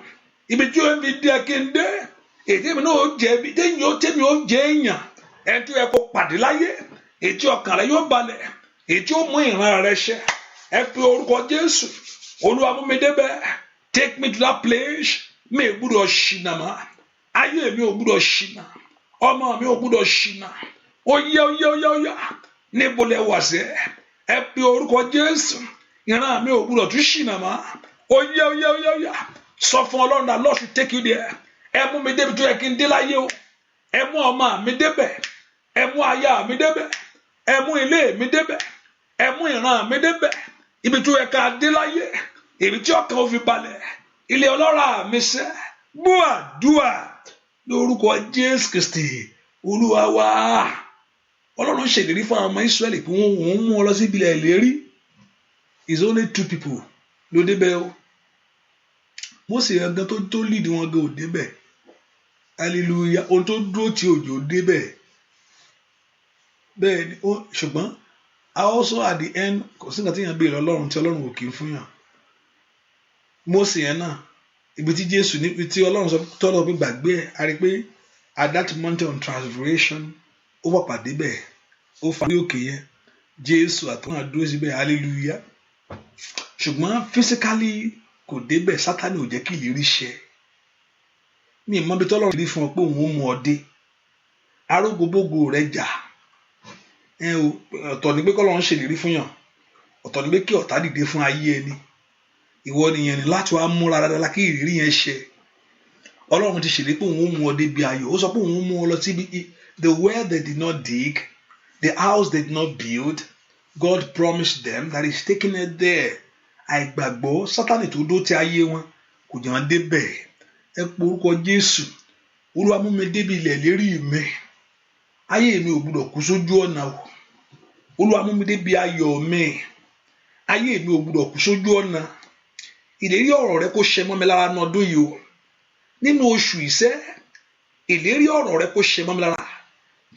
ibi tó yẹ kí n dé ètí mi náà ó jẹ ibi tẹ́mi ó jẹ èèyàn ẹni tó yẹ kó pàdé láyé ètí ọkàn rẹ yóò balẹ̀ ètí ó mú ìran rẹ ṣẹ ẹ pe orúkọ Jésù Olúwa mú mi débẹ̀ take me to that place mi ò gbúdọ̀ ṣìnà mọ́ ayé mi ò gbúdọ̀ ṣìnà ọmọ mi ò gbúdọ̀ ṣìnà ó yá níbo lẹ wà sẹ́ ẹ pe orúkọ Jésù ìran mi ò gbúdọ̀ tún ṣìnà mọ́ ó yá sọ fún Ọlọ́run that Lord should take you there ẹ mú mi débi tó yẹ kí n dé láyé o ẹ mú ọmọ mi débẹ̀ ẹ mú aya mi débẹ̀ ẹ mú ilé mi débẹ̀ ẹ mú ìran mi débẹ̀ ibi tó yẹ ká dé láyé ibi tí ọkàn ó fi balẹ̀ ilé ọlọ́rà mi sẹ́ gbọ́ àdúrà lórúkọ Jésù Kristi Olúwa wa Ọlọ́run ṣèlérí fún àwọn ọmọ Ísírẹ́lì pé wọ́n mú ọ lọ sí ibilẹ̀ ìlérí is only 2 people ló débẹ̀ o Mósè gangan tó lead wọn gan ò débẹ̀ hallelujah ohun tó dúró tí òjò débẹ̀ bẹ́ẹ̀ ni ṣùgbọ́n also at the end kò sí nǹkan tí yẹn béèrè Ọlọ́run tí Ọlọ́run ò kì í fún yàn Mósè yẹn náà ibi tí Jésù níbi tí Ọlọ́run sọ tọ́lọ́ pé gbàgbé ẹ̀ a rí pé at that mountain of transfiguration ó wà pàdé bẹ́ẹ̀ ó fa ní òkè yẹn Jésù àtàwọn àdúró síbẹ̀ hallelujah ṣùgbọ́n physically kò débẹ̀ Sátánì ò jẹ́ kí ìlérí ṣẹ mi ì mọ bí tọ́lọ́run rí fún ọ pé òun ó mú ọ dé arógbóbógo rẹ jà ọ̀tọ̀ ni pé kọ́lọ́run ṣèlérí fún yàn ọ̀tọ̀ ni pé kí ọ̀tá dìde fún ayé ẹni ìwọ nìyẹn ni láti wá múra dáadáa kí ìrírí yẹn ṣẹ Ọlọ́run ti ṣèlérí pé òun ó mú ọ débi ayọ̀ ó sọ pé òun ó mú ọ lọ síbi the well they did not dig the house they did not build God promised them that he's taking it there àìgbàgbọ́ Sátánì tó dó ti ayé wọn kò jẹ́ wọn débẹ̀ ẹ pe orúkọ Jésù Olúwa mú mi débi ilẹ̀ lérí mi ayé mi ò gbúdọ̀ kú sójú ọ̀nà o Olúwa mú mi débi ayọ̀ mi ayé mi ò gbúdọ̀ kú sójú ọ̀nà ìlérí ọ̀rọ̀ rẹ kó ṣẹ mọ́ mi lára náà ọdún yìí o nínú oṣù ìṣẹ́ ìlérí ọ̀rọ̀ rẹ kó ṣẹ mọ́ mi lára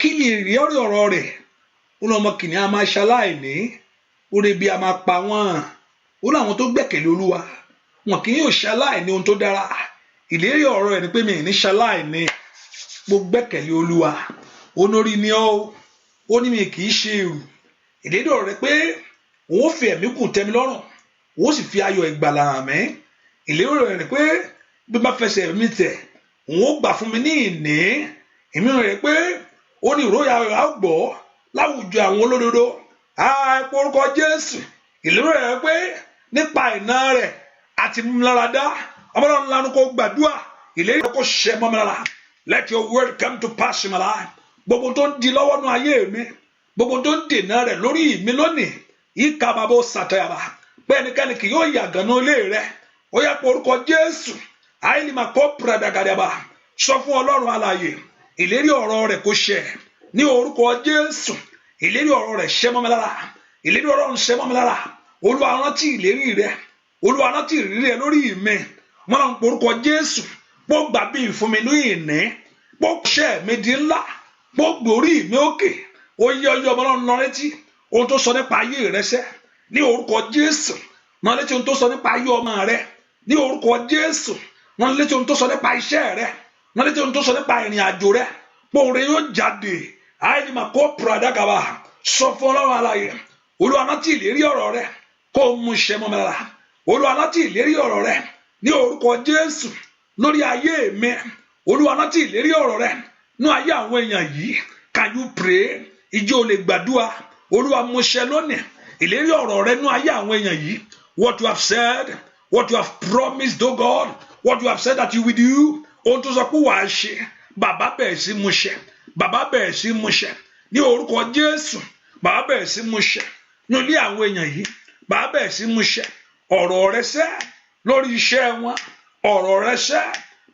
kí ni ìlérí ọ̀rọ̀ rẹ ó lọ́mọ kìnìún a máa ṣaláìní ó lè bí a máa pa wọ́n ó láwọn tó gbẹ̀kẹ̀lé Olúwa wọn kì yóò ṣaláìní ohun tó dára ìlérí ọ̀rọ̀ rẹ ni pé mi ì ní ṣaláìní mo gbẹ̀kẹ̀lé Olúwa onórí ni ọ́ ó ní mi kì í ṣe èrù ìlérí ọ̀rọ̀ rẹ pé òun fi ẹ̀mí kùn tẹ́mi lọ́rùn òun sì fi ayọ̀ ìgbàlà hàn mí ìlérí ọ̀rọ̀ rẹ pé bí bá fẹsẹ̀ mi tẹ̀ òun ó gbà fún mi ní ìní èmi rẹ pé ó ní ìròyìn ayọ̀ àgbọ̀ láwùjọ àwọn olódodo àìpọ̀ orúkọ Jésù ìlérí rẹ pé nípa ìná rẹ àti mímúláradá ọmọlọ́run lánàá kó gbàdúrà ìlérí rẹ kó ṣẹ mọ́ mi lára let your word come to pass in my life gbogbo tó ń di lọ́wọ́ nú ayé mi gbogbo tó ń dènà rẹ̀ lórí mi lónìí ìka bàbá sàtẹ̀yàbá pé ẹnikẹ́ni kì yóò yàgànnà ilé rẹ̀ ó yá pé orúkọ Jésù àìlímà kó pradàgàdàbà sọ fún Ọlọ́run alààyè ìlérí ọ̀rọ̀ rẹ̀ kó ṣẹ ní orúkọ Jésù ìlérí ọ̀rọ̀ rẹ̀ ṣẹ mọ́ mi lára ìlérí ọ̀rọ̀ rẹ̀ ṣẹ mọ́ mi lára Olúwa rántí ìlérí rẹ̀ Olúwa rántí ìlérí rẹ̀ lórí mi wọn náà ń pe orúkọ Jésù pọ́ gbà bí fún mi ní ìní pọ́ ṣẹ́ mi di ńlá pọ́ gbórí mi òkè ó yẹ ọyọ ọmọ náà lọ létí ohun tó sọ nípa ayé rẹ sẹ́ ní orúkọ Jésù náà létí ohun tó sọ nípa ayé ọmọ rẹ ní orúkọ Jésù náà létí ohun tó sọ nípa iṣẹ́ rẹ náà létí ohun tó sọ nípa ìrìn àjò rẹ pòun rẹ yóò jáde àìdìmọ kó pradàgàbà sọ fún Ọlọ́run alààyè Olúwa rántí ìlérí ọ̀rọ̀ rẹ kó mú ṣẹ mọ́ mi lára Olúwa rántí ìlérí ọ̀rọ̀ rẹ ní orúkọ Jésù lórí ayé mi Olúwa rántí ìlérí ọ̀rọ̀ rẹ ní ayé àwọn èèyàn yìí can you pray ìjọ lè gbàdúrà Olúwa mú ṣẹ lónìí ìlérí ọ̀rọ̀ rẹ ní ayé àwọn èèyàn yìí what you have said what you have promised oh God what you have said that you will do ohun tó sọ pé wàá ṣe bàbá bẹ̀rẹ̀ sí mú ṣẹ bàbá bẹ̀rẹ̀ sí mú ṣẹ ní orúkọ Jésù bàbá bẹ̀rẹ̀ sí mú ṣẹ ní ilé àwọn èèyàn yìí bàbá bẹ̀rẹ̀ sí mú ṣẹ ọ̀rọ̀ rẹ ṣẹ lórí iṣẹ́ wọn ọ̀rọ̀ rẹ ṣẹ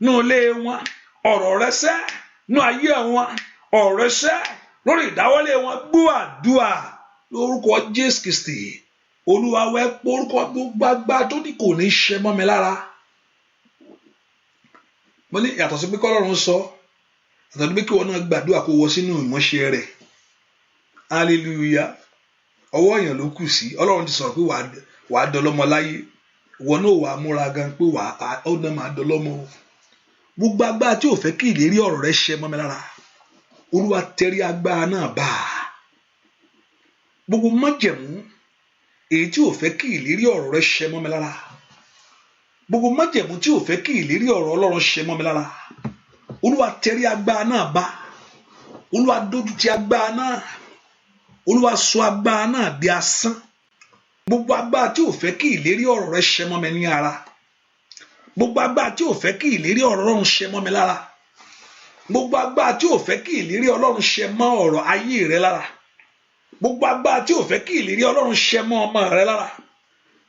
ní ilé wọn ọ̀rọ̀ rẹ sẹ́ nú ayé wọn, ọ̀rọ̀ rẹ sẹ́ lórí ìdáwọ́lé wọn. Gbọ́ àdúrà lórúkọ Jésù Kristi. Olúwa wẹ́ porúkọ gbogbo agbára tó ní kò ní ṣe mọ́ mi lára. Mo ní yàtọ̀ sí pé kọ́lọ́run sọ, yàtọ̀ sí pé kí wọn náà gbàdúrà kó wọ sínú ìmọ̀ṣẹ́ rẹ̀. Hallelujah. Ọwọ́ èèyàn ló kù sí. Ọlọ́run ti sọ̀rọ̀ pé wàá dọlọ́mọ láyé, ìwọ náà wàá múra gan pé ó náà máa dọlọ́mọ. Gbogbo agbára tí ò fẹ́ kí ìlérí ọ̀rọ̀ rẹ ṣẹ mọ́ mi lára, Olúwa tẹrí agbára náà bá. Gbogbo májẹ̀mú èyí tí ò fẹ́ kí ìlérí ọ̀rọ̀ rẹ ṣẹ mọ́ mi lára, gbogbo májẹ̀mú tí ò fẹ́ kí ìlérí ọ̀rọ̀ Ọlọ́run ṣẹ mọ́ mi lára, Olúwa tẹrí agbára náà bá. Olúwa dójú ti agbára náà. Olúwa sọ agbára náà di asán. Gbogbo agbára tí ò fẹ́ kí ìlérí ọ̀rọ̀ rẹ ṣẹ mọ́ mi ní ara, gbogbo agbára tí ò fẹ́ kí ìlérí ọ̀rọ̀ Ọlọ́run ṣẹ mọ́ mi lára, gbogbo agbára tí ò fẹ́ kí ìlérí Ọlọ́run ṣẹ mọ́ ọ̀rọ̀ ayé rẹ lára, gbogbo agbára tí ò fẹ́ kí ìlérí Ọlọ́run ṣẹ mọ́ ọmọ rẹ lára,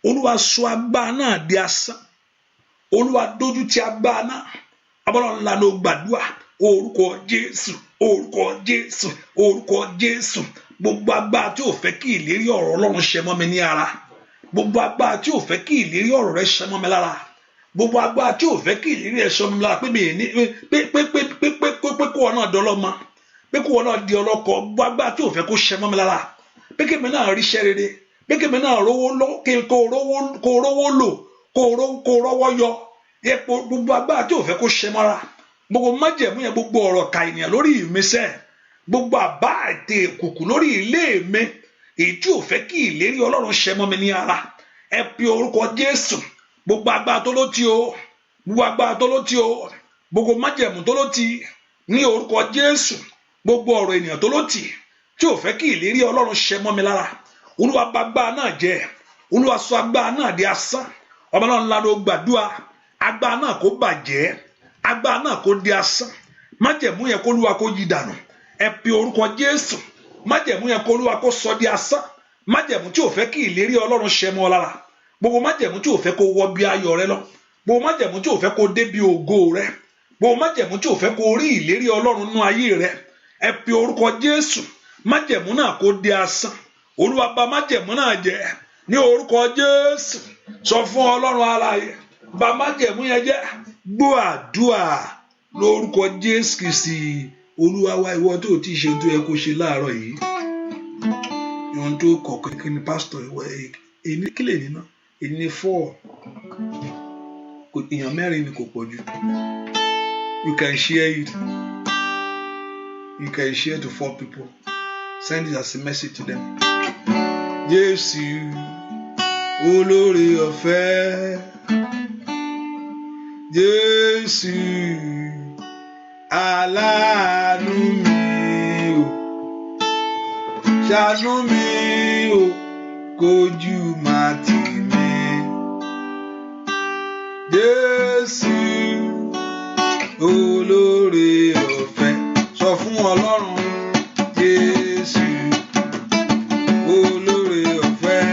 Olúwa sọ agbára náà di asán. Olúwa dójú ti agbára náà. Ọlọ́run ńlá ló gbàdúrà orúkọ Jésù, orúkọ Jésù, orúkọ Jésù. Gbogbo agbára tí ò fẹ́ kí ìlérí ọ̀rọ̀ Ọlọ́run ṣẹ mọ́ mi ní ara, gbogbo agbára tí ò fẹ́ kí ìlérí ọ̀rọ̀ rẹ ṣẹ mọ́ mi lára, gbogbo agbára tí ò fẹ́ kí ìlérí rẹ ṣẹ mọ́ mi lára, pé mi ní pé kó wọn náà dọlọ́mọ, pé kó wọn náà di ọlọ́kọ, gbogbo agbára tí ò fẹ́ kó ṣẹ mọ́ mi lára, pé kí mi náà ríṣẹ́ rere, pé kí mi náà rówó lò, kó rọ́wọ́ yọ, gbogbo agbára tí ò fẹ́ kó ṣẹ mọ́ra, gbogbo májẹ̀mú yẹn, gbogbo ọ̀rọ̀ ka ènìyàn lórí ìmísẹ́, gbogbo àbá àti èkùkù lórí ilé mi, èyí tí ò fẹ́ kí ìlérí Ọlọ́run ṣẹ mọ́ mi ní ara, ẹ pe orúkọ Jésù. Gbogbo agbára tó ló ti o, gbogbo agbára tó ló ti o, gbogbo májẹ̀mú tó ló ti ní orúkọ Jésù, gbogbo ọ̀rọ̀ ènìyàn tó ló ti tí ò fẹ́ kí ìlérí Ọlọ́run ṣẹ mọ́ mi lára, Olúwa bà agbára náà jẹ́. Olúwa sọ agbára náà di asán. Ọba náà ńlá ló gbàdúrà, agbára náà kó bàjẹ́, agbára náà kó di asán, májẹ̀mú yẹn kó Olúwa kó yí dànù. Ẹ pe orúkọ Jésù. Májẹ̀mú yẹn kó Olúwa kó sọ di asán. Májẹ̀mú tí ò fẹ́ kí ìlérí Ọlọ́run ṣẹ mọ́ ọ lára, gbogbo májẹ̀mú tí ò fẹ́ kó wọ bí ayọ̀ rẹ lọ, gbogbo májẹ̀mú tí ò fẹ́ kó dé bí ògo rẹ, gbogbo májẹ̀mú tí ò fẹ́ kó rí ìlérí Ọlọ́run nú ayé rẹ, ẹ pe orúkọ Jésù. Májẹ̀mú náà kó di asán. Olúwa bà májẹ̀mú náà jẹ́ ní orúkọ Jésù. Sọ fún Ọlọ́run alààyè, bà májẹ̀mú yẹn jẹ́. Gbọ́ àdúrà lórúkọ Jésù Kristi. Olúwa wa, ìwọ tó ti ṣe tó yẹ kó ṣe láàárọ̀ yìí, ìwọ̀n tó kọ̀ọ̀kan kí ni pásítọ̀ ìwọ èyí kílè nínú èyí ní 4 èèyàn 4 ni kò pọ̀ jù. You can share it. You can share to 4 people. Send it as a message to them. Jésù olóore ọ̀fẹ́, Jésù aláàánú mi o, ṣàánú mi o, kójú má tì mí. Jésù olóore ọ̀fẹ́, sọ fún Ọlọ́run. Jésù olóore ọ̀fẹ́,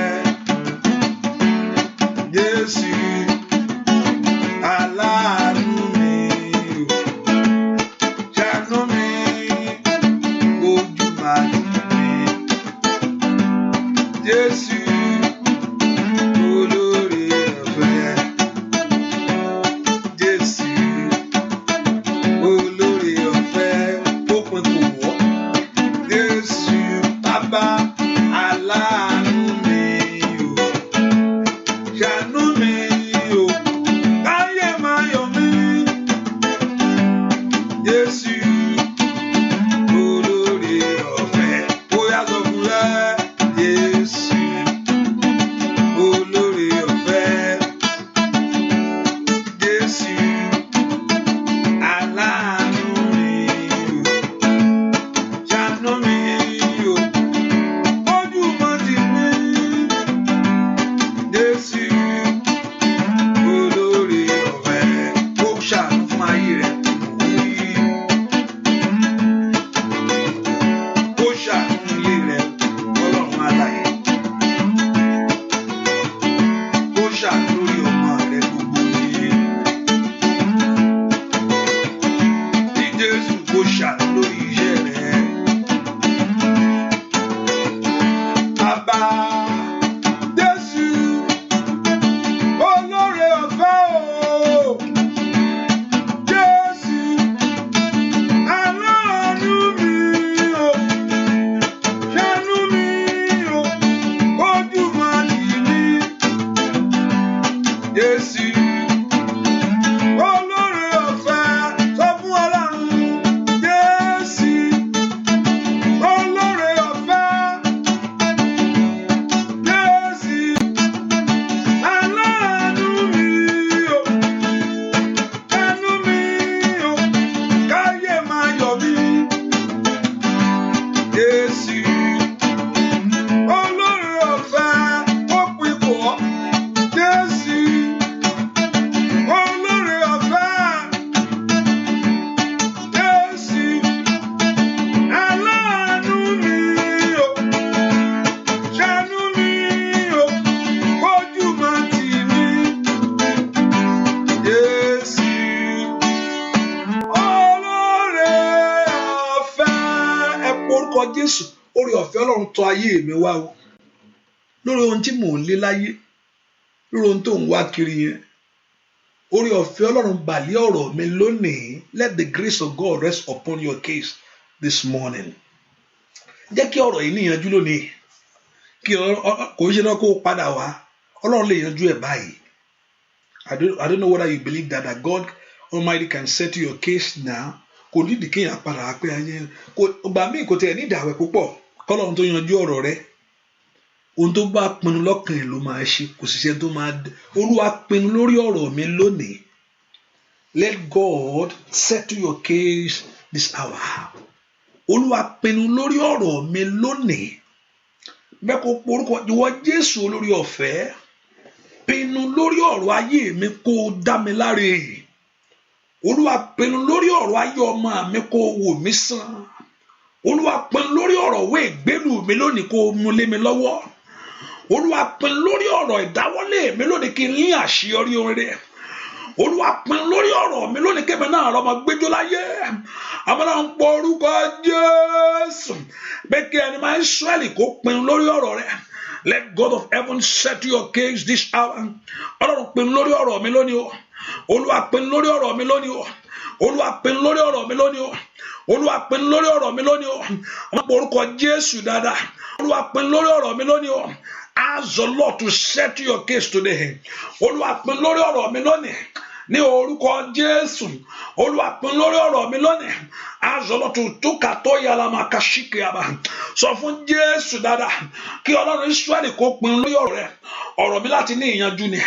Jésù aláàánú mi o, ṣàánú mi, kójú má tì mí. Jésù olóore ọ̀fẹ́, Jésù olóore ọ̀fẹ́, ó pin kò wọ́. Jésù bàbá aláàánú mi o, ṣàánú mi o, káyé máa yọ̀ mí. Jésù olóore ọ̀fẹ́, ó yá sọ fún rẹ. Jésù olóore ọ̀fẹ́, Jésù aláàánú mi o, ṣàánú mi o, ojú mọ́ ti orí ọ̀fẹ́ Ọlọ́run tọ̀ ayé mi wá o lórí ohun tí mò ń lé láyé lórí ohun tó ń wá kiri yẹn orí ọ̀fẹ́ Ọlọ́run bà lé ọ̀rọ̀ mi lónìí. Let the grace of God rest upon your case this morning. Jẹ́ kí ọ̀rọ̀ yìí níyanjú lónìí kí kò ń ṣe náà kó padà wá Ọlọ́run lè yanjú ẹ̀ báyìí. I don't know whether you believe that God Almighty can settle your case now. Kò ní ìdí kéèyàn padà wá pé ayé gbà míì kò tẹ̀ ní ìdàwẹ̀ púpọ̀ kọ́lọ́run tó yanjú ọ̀rọ̀ rẹ. Ohun tó bá pinnu lọ́kàn ẹ̀ ló máa ṣe, kò sì ṣe tó máa Olúwa pinnu lórí ọ̀rọ̀ mi lónìí. Let God settle your case this hour. Olúwa pinnu lórí ọ̀rọ̀ mi lónìí. Bẹ́ẹ̀ kó porúkọ ìwọ Jésù olórí ọ̀fẹ́. Pinnu lórí ọ̀rọ̀ ayé mi kó dá mi láre. Olúwa pinnu lórí ọ̀rọ̀ ayé ọmọ mi kó wò mí sàn. Olúwa pinnu lórí ọ̀rọ̀ ìwé ìgbélú mi lónìí kó mú lé mi lọ́wọ́. Olúwa pinnu lórí ọ̀rọ̀ ìdáwọ́lé mi lónìí kí n ní àṣeyọrí oore. Olúwa pinnu lórí ọ̀rọ̀ mi lónìí kí èmi náà rọ́mọ gbẹ́jọ́ láyé. Àwọn náà ń pọ orúkọ Jésù. Bẹ́ẹ̀ kí ẹni máa ń Ísírẹ́lì kó pinnu lórí ọ̀rọ̀ rẹ̀. Let God of heaven settle your case this hour. Ọlọ́run pinnu lórí ọ̀rọ̀ mi lónìí o. Olúwa pinnu lórí ọ̀rọ̀ mi lónìí o. Olúwa pinnu lórí ọ̀rọ̀ mi lónìí o. Olúwa pinnu lórí ọ̀rọ̀ mi lónìí o. Àwọn pọ orúkọ Jésù dáadáa. Olúwa pinnu lórí ọ̀rọ̀ mi lónìí o. Ask the Lord to settle your case today. Olúwa pinnu lórí ọ̀rọ̀ mi lónìí. Ní orúkọ Jésù. Olúwa pinnu lórí ọ̀rọ̀ mi lónìí. Ask the Lord to tukato yalama kashike aba. Sọ fún Jésù dáadáa kí Ọlọ́run Ísírẹ́lì kó pinnu lórí ọ̀rọ̀ rẹ̀. Ọ̀rọ̀ mi láti ní ìyanjú ni.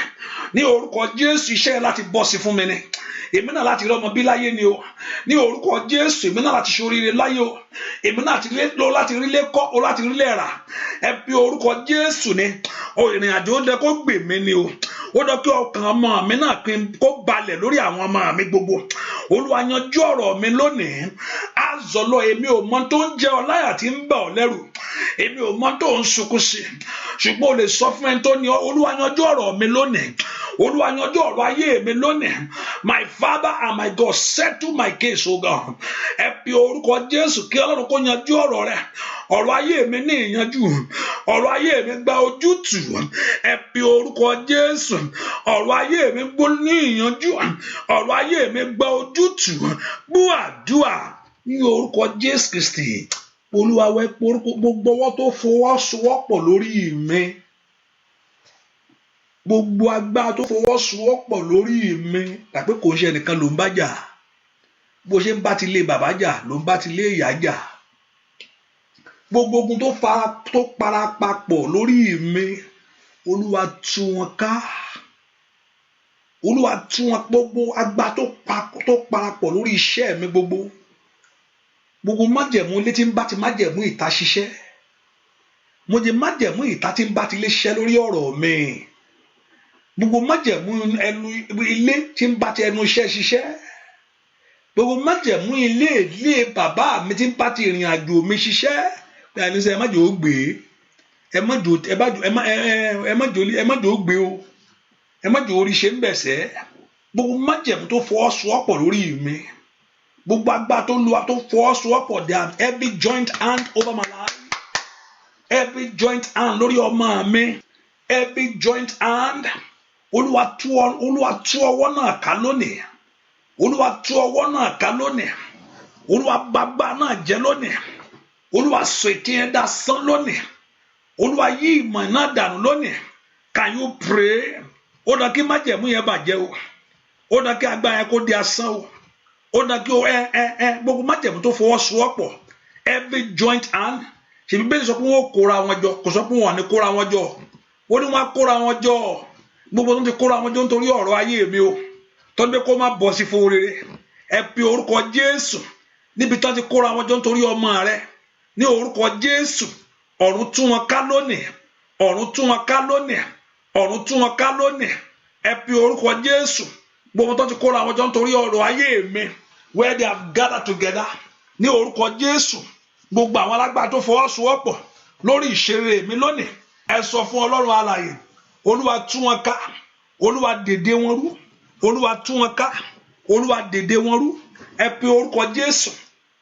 Ní orúkọ Jésù iṣẹ́ láti bọ́ sí fún mi ni. Èmi náà láti rí ọmọ bí láyé ni o. Ní orúkọ Jésù èmi náà láti ṣoríire láyé o. Èmi náà láti rí lé kọ́ o láti rí lé rà. Ẹ bí orúkọ Jésù ni. O ìrìn àjò ó dẹ kó gbè mí ni o. Ó dọ kí ọkàn ọmọ mi náà kó balẹ̀ lórí àwọn ọmọ mi gbogbo. Olúwa yanjú ọ̀rọ̀ mi lónìí. Azọlọ èmi ò mọ tó ń jẹ ọ láyà tí ń bà ọ́ lẹ́rù. Èmi ò mọ tó ń sunkún sí. Ṣùgbọ́n o lè sọ fún ẹni tó ní Olúwa yanjú ọ̀rọ̀ mi lónìí. Olúwa yanjú ọ̀rọ̀ ayé mi lónìí. My Father and my God, settle my case, O God. Ẹ pe orúkọ Jésù kí Ọlọ́run kó yanjú ọ̀rọ̀ rẹ̀. Ọ̀rọ̀ ayé mi ní ìyanjú. Ọ̀rọ̀ ayé mi gba ojútùú. Ẹ pe orúkọ Jésù. Ọ̀rọ̀ ayé mi gbó ní ìyanjú. Ọ̀rọ̀ ayé mi gba ojútùú. Gbọ́ àdúrà ní orúkọ Jésù Kristi. Olúwa wẹ gbogbo ọwọ́ tó fọwọ́sowọ́pọ̀ lórí mi. Gbogbo agbára tó fọwọ́sowọ́pọ̀ lórí mi. Tàbí kò ṣe ẹnìkan ló ń bá jà. Bó ṣe ń bá ti lé bàbá jà ló ń bá ti lé ìyá jà. Gbogbo ogun tó parapapọ̀ lórí mi. Olúwa tú wọn ká. Olúwa tú wọn gbogbo agbára tó parapọ̀ lórí iṣẹ́ mi gbogbo. Gbogbo májẹ̀mú ilé tí ń bá ti májẹ̀mú ìta ṣiṣẹ́. Mo jẹ májẹ̀mú ìta tí ń bá ti lé ṣiṣẹ́ lórí ọ̀rọ̀ mi. Gbogbo májẹ̀mú ẹnu ilé tí ń bá ti ẹnu iṣẹ́ ṣiṣẹ́. Gbogbo májẹ̀mú ilé bàbá mi tí ń bá ti ìrìn àjò mi ṣiṣẹ́. Pé àníṣe ẹ má jò ó gbé. Ẹ má jò ó gbé o. Ẹ má jò orí ṣe ń bẹ̀sẹ̀. Gbogbo májẹ̀mú tó fọwọ́sowọ́pọ̀ lórí mi. Gbogbo agbára tó lu tó fọwọ́sowọ́pọ̀ down every joint hand over my life. Every joint hand lórí ọmọ mi. Every joint hand. Olúwa tú ọwọ́ náà ká lónìí. Olúwa tú ọwọ́ náà ká lónìí. Olúwa bàbá náà jẹ́ lónìí. Olúwa sọ ètí yẹn dá sán lónìí. Olúwa yí ìmọ̀ náà dànù lónìí. Can you pray? Ó dá kí májẹ̀mú yẹn bàjẹ́ o. Ó dá kí agbára yẹn kó di asán o. Ó dá kí gbogbo májẹ̀mú tó fọwọ́sowọ́pọ̀. Every joint hand. Ṣèbí bẹ́ẹ̀ sọ pé wọ́n kóra wọn jọ. Kò sọ pé wọ́n ní kóra wọn jọ. Ó ní wọ́n kóra wọn jọ. Gbogbo tó ti kóra wọn jọ nítorí ọ̀rọ̀ ayé mi o. Tó ní pé kó má bọ́ sí fún rere. Ẹ pe orúkọ Jésù. Níbi tó ti kóra wọn jọ nítorí ọmọ rẹ. Ní orúkọ Jésù. Ọ̀run tú wọn ká lónìí. Ọ̀run tú wọn ká lónìí. Ọ̀run tú wọn ká lónìí. Ẹ pe orúkọ Jésù. Gbogbo tó ti kóra wọn jọ nítorí ọ̀rọ̀ ayé mi. Where they have gathered together. Ní orúkọ Jésù. Gbogbo àwọn alágbára tó fọwọ́sowọ́pọ̀ lórí ìṣeré mi lónìí. Ẹ sọ fún Ọlọ́run alààyè. Olúwa tú wọn ká. Olúwa dèdè wọn rú. Olúwa tú wọn ká. Olúwa dèdè wọn rú. Ẹ pe orúkọ Jésù.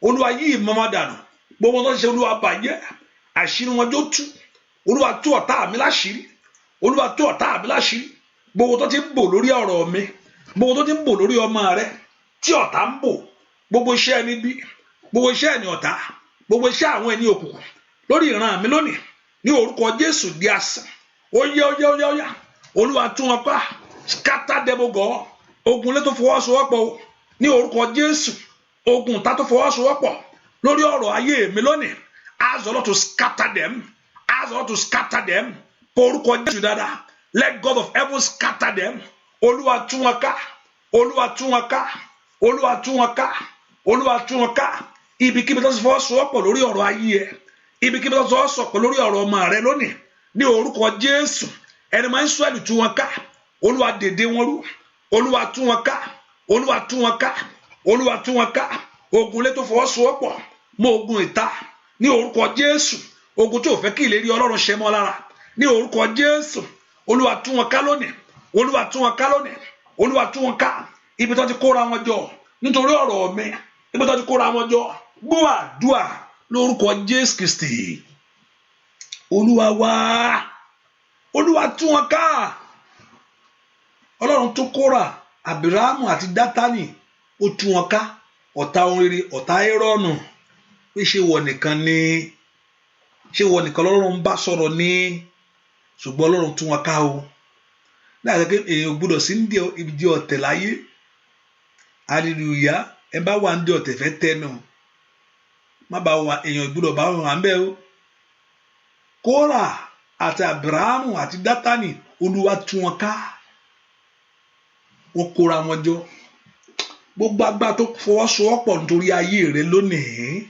Olúwa yí ìmọ̀mọ́ dànù. Gbogbo tó ṣe Olúwa bàjẹ́. àṣírí wọn jó tú. Olúwa tú ọ̀tá mi láṣìírí. Olúwa tú ọ̀tá mi láṣìírí. Gbogbo tó ti ń bò lórí ọ̀rọ̀ mi, gbogbo tó ti ń bò lórí ọmọ rẹ tí ọ̀tá ń bò, gbogbo iṣẹ́ ẹni bí, gbogbo iṣẹ́ ẹni ọ̀tá, gbogbo iṣẹ́ àwọn ẹni òkùnkùn lórí ìran mi lónìí ní orúkọ Jésù di asán. Ó yá Olúwa tú wọn ká. Scatter them, O God. Ogun lé tó fọwọ́sowọ́pọ̀ ní orúkọ Jésù. Ogun ta tó fọwọ́sowọ́pọ̀ lórí ọ̀rọ̀ ayé mi lónìí. Ask the Lord to scatter them. Ask the Lord to scatter them. Orúkọ Jésù dáadáa. Let God of heaven scatter them. Olúwa tú wọn ká. Olúwa tú wọn ká. Olúwa tú wọn ká. Olúwa tú wọn ká. Ibikíbi tó fọwọ́sowọ́pọ̀ lórí ọ̀rọ̀ ayé ẹ. Ibikíbi tó fọwọ́sowọ́pọ̀ lórí ọ̀rọ̀ ọmọ rẹ lónìí ní orúkọ Jésù. Ẹni máa ń sọ ẹ̀lú tú wọn ká. Olúwa dèdè wọn rú. Olúwa tú wọn ká. Olúwa tú wọn ká. Olúwa tú wọn ká. Ogun lé tó fọwọ́sowọ́pọ̀ mọ́ ogun ìta ní orúkọ Jésù. Ogun tí ò fẹ́ kí ìlérí Ọlọ́run ṣẹ mọ́ lára ní orúkọ Jésù. Olúwa tú wọn ká lónìí. Olúwa tú wọn ká lónìí. Olúwa tú wọn ká. Ibi tó ti kóra wọn jọ nítorí ọ̀rọ̀ mi, ibi tó ti kóra wọn jọ, gbọ́ àdúà lórúkọ Jésù Kristi. Olúwa wá. Olúwa tú wọn ká. Ọlọ́run tó kóra Ábíráhámù àti Dátánì, ó tú wọn ká. Ọ̀tá ohun rere, ọ̀tá Érónù, pé ṣé wọ nìkan ni, ṣé wọ nìkan lọ́rùn ń bá sọ̀rọ̀ ní, ṣùgbọ́n Ọlọ́run tú wọn ká o. Láti pé èèyàn gbọ́dọ̀ sí ń di ọ̀tẹ̀ láyé. Hallelujah. Ẹ bá wà ń di ọ̀tẹ̀ fẹ́ tẹnu, má bá wà, èèyàn gbọ́dọ̀ bá wà ń bẹ́ o. Kórà àti Ábíráhámù àti Dátánì, Olúwa tú wọn ká. Wọ́n kóra wọn jọ. Gbogbo agbára tó fọwọ́sowọ́pọ̀ nítorí ayé rẹ lónìí,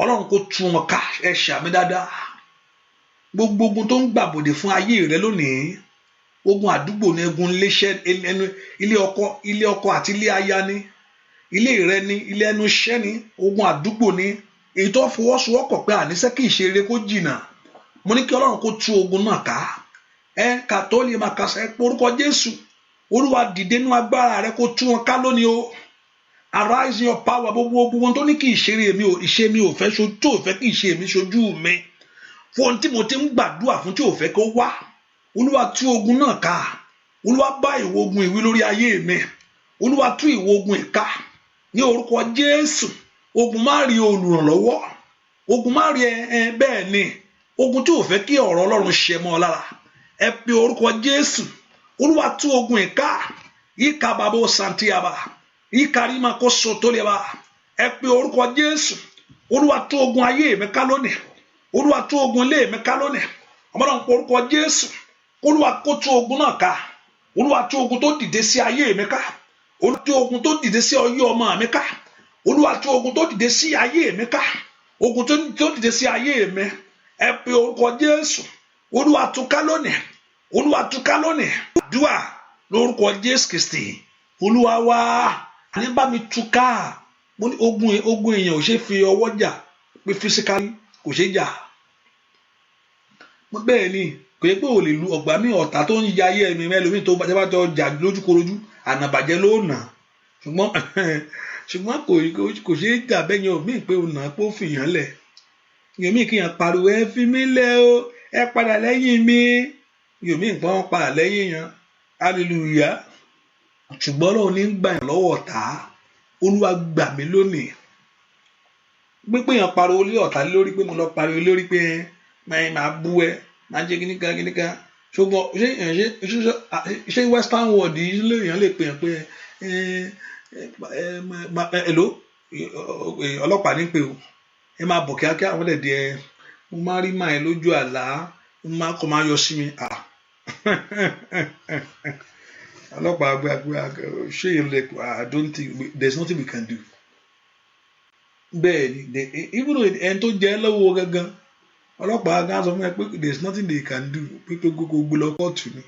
Ọlọ́run kó tú wọn ká. Ẹ ṣàmì dáadáa. Gbogbo ogun tó ń gbàbọ̀dè fún ayé rẹ lónìí, ogun àdúgbò ní, ogun ilé ọkọ àti ilé aya ní, ilé rẹ ní, ilé ẹnu iṣẹ́ ní, ogun àdúgbò ní, èyí tó fọwọ́sowọ́pọ̀ pé àníṣe kì í ṣe eré kó jìnnà. Mo ní kí Ọlọ́run kó tú ogun náà ká. Kàtólì máa kàṣẹ orúkọ Jésù. Olúwa dìde nínú agbára rẹ kó tú wọn ká lónìí o. Arise in your power. Gbogbo wọn tó ní kí ìṣe mi ò fẹ́ ṣojú, tó fẹ́ kí ìṣe mi ṣojú mi, fún ohun tí mo ti ń gbàdúrà fún tí ò fẹ́ kó wá. Olúwa tú ogun náà ká. Olúwa bá ìwọ ogun ìwí lórí ayé mi. Olúwa tú ìwọ ogun ìka ní orúkọ Jésù. Ogun má rí olùrànlọ́wọ́. Ogun má rí bẹ́ẹ̀ ni. Ogun tí ò fẹ́ kí ọ̀rọ̀ Ọlọ́run ṣẹ mọ́ lára. Ẹ pe orúkọ Jésù. Olúwa tú ogun ìka. Ìka bàbá santiaba. Ìkarima kó sotoleba. Ẹ pe orúkọ Jésù. Olúwa tú ogun ayé mi ká lónìí. Olúwa tú ogun ilé mi ká lónìí. Ọmọdé pe orúkọ Jésù. Olúwa kó tú ogun náà ká. Olúwa tú ogun tó dìde sí ayé mi ká. Olúwa tú ogun tó dìde sí ọyọ́ ọmọ mi ká. Olúwa tú ogun tó dìde sí ayé mi ká. Ogun tó dìde sí ayé mi. Ẹ pe orúkọ Jésù. Olúwa tú ká lónìí. Olúwa tú ká lónìí. Àdúà lórúkọ Jésù Kristi. Olúwa wá. Àní bá mi tú ká. Mo ní ogun èèyàn ò ṣe fi ọwọ́ jà, pé physically kò ṣe jà. Bẹ́ẹ̀ ni, kò yẹ pé o lè lu ọ̀gbà mi ọ̀tá tó ń ya ayé ẹ̀mí mẹ́lòmíì tó bá jọ jà lójúkorojú, ànàbàjẹ́ ló nà. Ṣùgbọ́n kò ṣe é jà bẹ́ẹ̀ yẹn ò mí pé o nà pé ó fìyàn lẹ̀. Yẹn mí kí yẹn pariwo ẹ fi mí lẹ̀ o, ẹ padà lẹ́yìn mi. Yẹn mí pé wọ́n padà lẹ́yìn yẹn. Hallelujah. Ṣùgbọ́n Ọlọ́run ní gbà yàn lọ́wọ́ ọ̀tá. Olúwa gbà mí lónìí. Pé yẹn pariwo lé ọ̀tá lórí, pé mo lọ pariwo lórí pé máa bú ẹ, máa jẹ́ kíníkan. Ṣùgbọ́n ṣé western world yìí lèèyàn lè pè yàn pé hello ọlọ́pàá ní pé o, ẹ máa bọ̀ kíákíá àwọn ẹ̀dẹ̀ ẹ, mo máa rí máa ẹ lójú àlá, mo máa kọ́ máa yọ sí mi. Ọlọ́pàá ṣé yẹn lè, I don't think there's nothing we can do. Bẹ́ẹ̀ ni, even though ẹni tó jẹ́ lọ́wọ́ gangan, ọlọ́pàá gan sọ fún mi pé there's nothing they can do, pé gbogbo lọ kóòtù ni.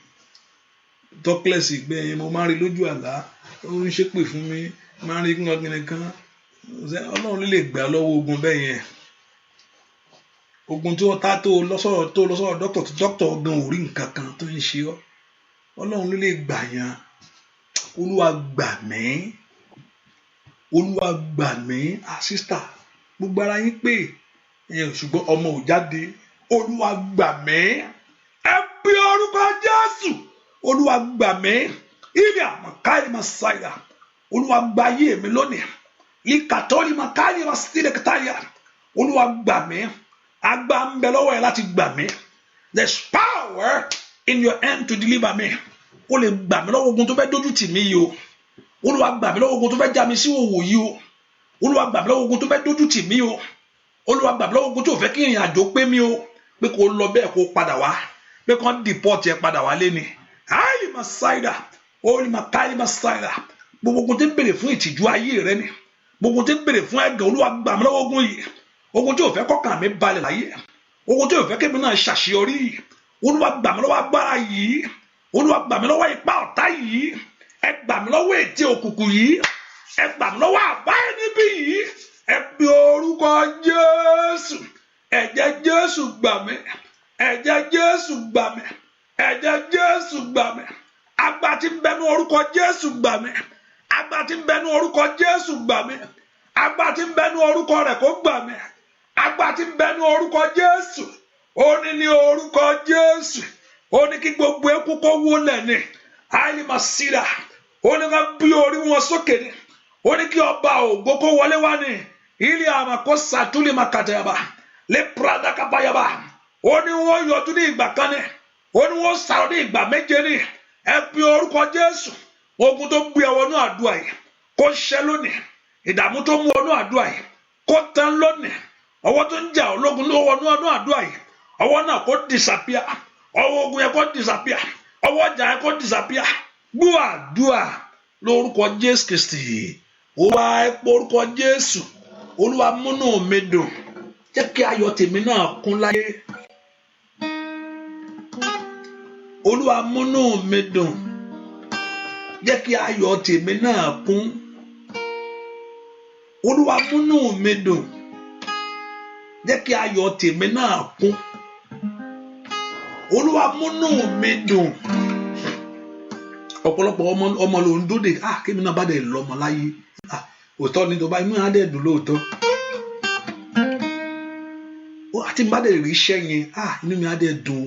Tọ́kílẹ̀sì gbẹ̀yìn mo máa rí lójú àlá, ó ń ṣépè fún mi, máa rí nǹkan. Ọlọ́run lè gbà lọ́wọ́ ogun bẹ́ẹ̀ yẹn. Ogun tí wọ́n tá tó lọ sọ́rọ̀ dókítà, tí dókítà gan ò rí nǹkan kan tó ń ṣe ọ́. Ọlọ́run lè gbà yàn. Olúwa gbà mí. Olúwa gbà mí. Sísítà, gbogbo ara yín pé ṣùgbọ́n ọmọ ò jáde. Olúwa gbà mí, ẹ pe orúkọ Jésù. Olúwa gbà mí, ilé àmọ̀káyé máa ṣàyà. Olúwa gba ayé mi lónìí, ìkàtọ́lì máa káyé máa sílẹ̀ kẹtàyà. Olúwa gbà mí, agbá ń bẹ lọ́wọ́ ẹ láti gbà mí. There's power in your hand to deliver me. O lè gbà mí lọ́wọ́ ogun tó fẹ́ dójú tì mí yìí o. Olúwa gbà mí lọ́wọ́ ogun tó fẹ́ já mi sí òwò yìí o. Olúwa gbà mí lọ́wọ́ ogun tó fẹ́ dójú tì mí o. Olúwa gbà mí lọ́wọ́ ogun tó fẹ́ kí ìrìn àjò pé mi o, pé kó lọ bẹ́ẹ̀ kó padà wá, pé kó dìpọ́tì ẹ padà wá léni. Áìlì máa ṣáìdà, ó ní máa káìlì máa ṣáìdà. Gbogbo ogun tí ń bèrè fún ìtìjú ayé rẹ ni, gbogbo ogun tí ń bèrè fún ẹ̀gàn. Olúwa gbà mí lọ́wọ́ ogun yìí, ogun tí ò fẹ́ kọ́kàn mi balẹ̀ láyé, ogun tí ò fẹ́ kémi náà ṣàṣeyọrí yìí. Olúwa gbà mí lọ́wọ́ agbára yìí, Olúwa gbà mí lọ́wọ́ ipá ọ̀tá yìí, ẹ gbà mí lọ́wọ́ ètè òkùnkùn yìí, ẹ gbà mí lọ́wọ́ àbáyé níbí yìí. Ẹ pe orúkọ Jésù. Ẹ̀jẹ̀ Jésù gbà mí, ẹ̀jẹ̀ Jésù gbà mí, ẹ̀jẹ̀ Jésù gbà mí. Agbára tí ń bẹ ní orúkọ Jésù gbà mí, agbára tí ń bẹ ní orúkọ Jésù gbà mí, agbára tí ń bẹ ní orúkọ rẹ̀ kó gbà mí, agbára tí ń bẹ ní orúkọ Jésù. Ó ní orúkọ Jésù, ó ní kí gbogbo eku kó wólẹ̀ ní àìlè máa síra. Ó ní ká bí orí wọn sókè ní, ó ní kí ọba ògo kó wọlé wá ní ilé àmàkó sàtúlì máa kàtàyàbá lè prada kábàyàbá. Ó ní wọ́n yọjú ní ìgbà kan ní, ó ní wọ́n sàrọ̀ ní ìgbà méje ní. Ẹ bí orúkọ Jésù. Ogun tó gbé ẹ wọnú àdúrà yìí kó ṣẹ́ lónìí, ìdààmú tó mú wọnú àdúrà yìí kó tán lónìí, ọwọ́ tó ń jà ológun ló wọnú àdúrà yìí, ọwọ́ náà kó disappear, ọwọ́ ogun yẹn kó disappear, ọwọ́ ọjà yẹn kó disappear. Gbọ́ àdúrà lórúkọ Jésù Kristi. Ó wá ẹ pé orúkọ Jésù. Olúwa múnú mi dùn, jẹ́ kí ayọ̀ tèmi náà kún láyé. Olúwa múnú mi dùn, jẹ́ kí ayọ̀ tèmi náà kún. Olúwa múnú mi dùn, jẹ́ kí ayọ̀ tèmi náà kún. Olúwa múnú mi dùn. Ọ̀pọ̀lọpọ̀ ọmọ ló ń dóde, kémi náà bá dẹ̀ lọ́mọ láyé. Òótọ́ ni tó bá inú adé dùn lóòótọ́. Àti bá dẹ̀ rí iṣẹ́ yẹn, inú mi adé dùn.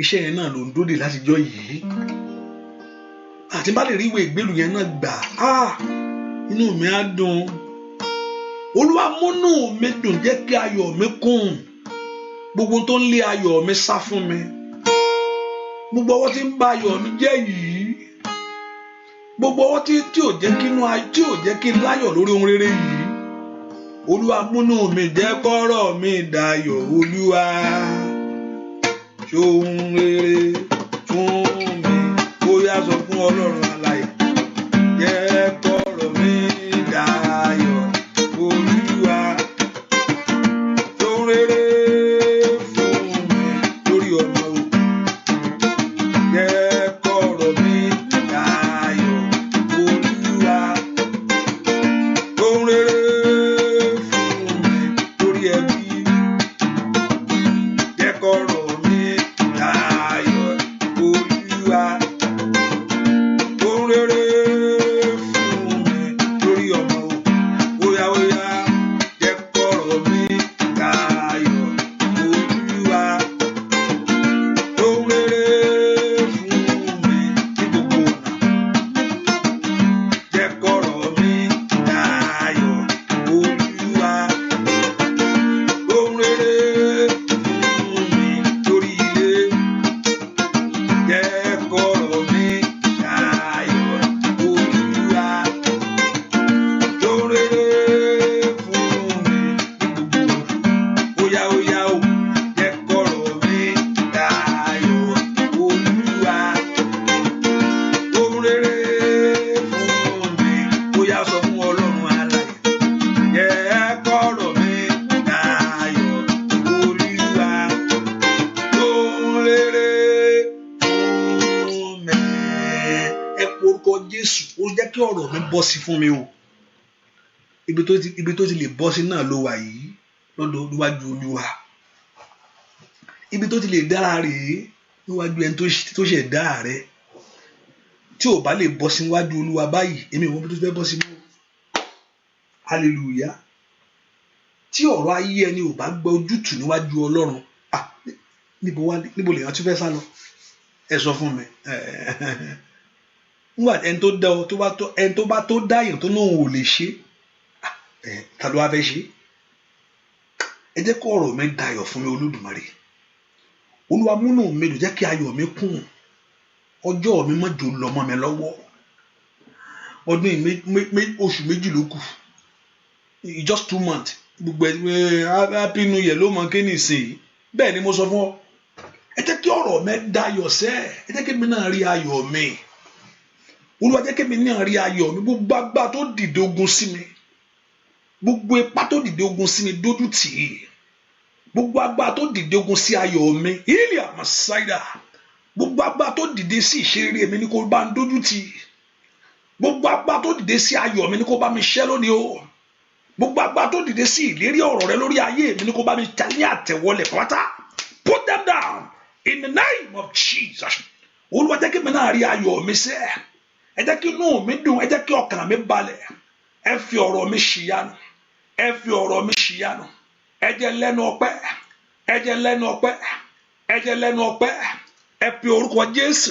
Iṣẹ́ yẹn náà ló ń dóde látijọ́ yìí. Àti bá dẹ̀ rí ìwé ìgbélú yẹn náà gbà, inú mi á dùn. Olúwa múnú mi dùn, jẹ́ kí ayọ̀ mi kún. Gbogbo tó ń lé ayọ̀ mi sá fún mi, gbogbo ọwọ́ tí ń bá ayọ̀ mi jẹ́ yìí, gbogbo ọwọ́ tí ò jẹ́ kí n láyọ̀ lórí ohun rere yìí. Olúwa múnú mi jẹ́ kọ́rọ̀ mi dayọ̀. Olúwa ṣohun rere fún mi. Ó yá sọ fún Ọlọ́run alààyè, jẹ́ kọ́rọ̀ mi dayọ̀. Olúwa ṣohun rere fún mi lórí ọ̀nà o. Jẹ́ kọ́rọ̀ mi dayọ̀. Olúwa ṣohun rere fún mi lórí ẹbí. Jẹ́ kọ́rọ̀ mi dayọ̀. Olúwa ṣohun rere fún mi lórí ọmọ o. Óyá jẹ́ kọ́rọ̀ mi dayọ̀. Olúwa ṣohun rere fún mi ní gbogbo ọ̀nà. Jẹ́ kọ́rọ̀ mi dayọ̀. Olúwa ṣohun rere fún mi lórí ilé. Jẹ́ kọ́rọ̀ mi dayọ̀. Olúwa ṣohun rere fún mi ní gbogbo ọ̀nà. Óyá o, jẹ́ kọ́rọ̀ mi dayọ̀. Olúwa ṣohun rere fún mi. Óyá sọ fún Ọlọ́run alààyè, jẹ́ kọ́rọ̀ mi dayọ̀. Olúwa ṣohun rere fún mi. Ẹ porúkọ Jésù. Ó jẹ́ kí ọ̀rọ̀ mi bọ́ sí fún mi o. Ibi tó ti lè bọ́ sí náà ló wà yìí, lọ́dọ̀ níwájú Olúwa. Ibi tó ti lè dára rèé, níwájú ẹni tó ṣẹ̀dá rẹ̀. Tí ò bá lè bọ́ sí níwájú Olúwa báyìí, èmi ò mọ bí tó fẹ́ bọ́ sí mọ́. Hallelujah. tí ọ̀rọ̀ ayé ẹni ò bá gbọ́ ojútùú níwájú Ọlọ́run, níbo lèèyàn ti fẹ́ sá lọ? Ẹ sọ fún mi. Nígbà ẹni tó dá ọ ẹni tó bá tó dá èèyàn tó lóun ò lè ṣe, ta ló wá fẹ́ ṣe? Ẹ jẹ́ kó ọ̀rọ̀ mi dayọ̀ fún mi Olódùmarè. Olúwa múnú mi dùn, jẹ́ kí ayọ̀ mi kún. Ọjọ́ mi má jò lọ mọ́ mi lọ́wọ́. Ọdún yìí oṣù méjì ló kù, just 2 months. Gbogbo happy new year ló mọ kí ni ìsìn. Bẹ́ẹ̀ ni mo sọ fún ọ. Ẹ jẹ́ kí ọ̀rọ̀ mi dayọ̀ sẹ́. Ẹ jẹ́ kí mi náà rí ayọ̀ mi. Olúwa jẹ́ kí mi náà rí ayọ̀ mi. Gbogbo agbára tó dìde ogun sí mi, gbogbo ipá tó dìde ogun sí mi dójú tì í. Gbogbo agbára tó dìde ogun sí ayọ̀ mi, ilé àmàsáìdà. Gbogbo agbára tó dìde sí ìṣeré mi ni kó bá ń dójú tì í. Gbogbo agbára tó dìde sí ayọ̀ mi ni kó bá mi ṣẹ́ lónìí o. Gbogbo agbára tó dìde sí ìlérí ọ̀rọ̀ rẹ lórí ayé mi ni kó bá mi ta ní àtẹ̀wọlẹ̀ pátá. Put them down in the name of Jesus. Olúwa jẹ́ kí mi náà rí ayọ̀ mi sẹ́. Ẹ jẹ́ kí inú mi dùn, ẹ jẹ́ kí ọkàn mi balẹ̀. Ẹ fi ọ̀rọ̀ mi ṣìyanu. Ẹ fi ọ̀rọ̀ mi ṣìyanu. Ẹ jẹ́ lẹ́nu ọpẹ́. Ẹ jẹ́ lẹ́nu ọpẹ́. Ẹ jẹ́ lẹ́nu ọpẹ́. Ẹ pe orúkọ Jésù.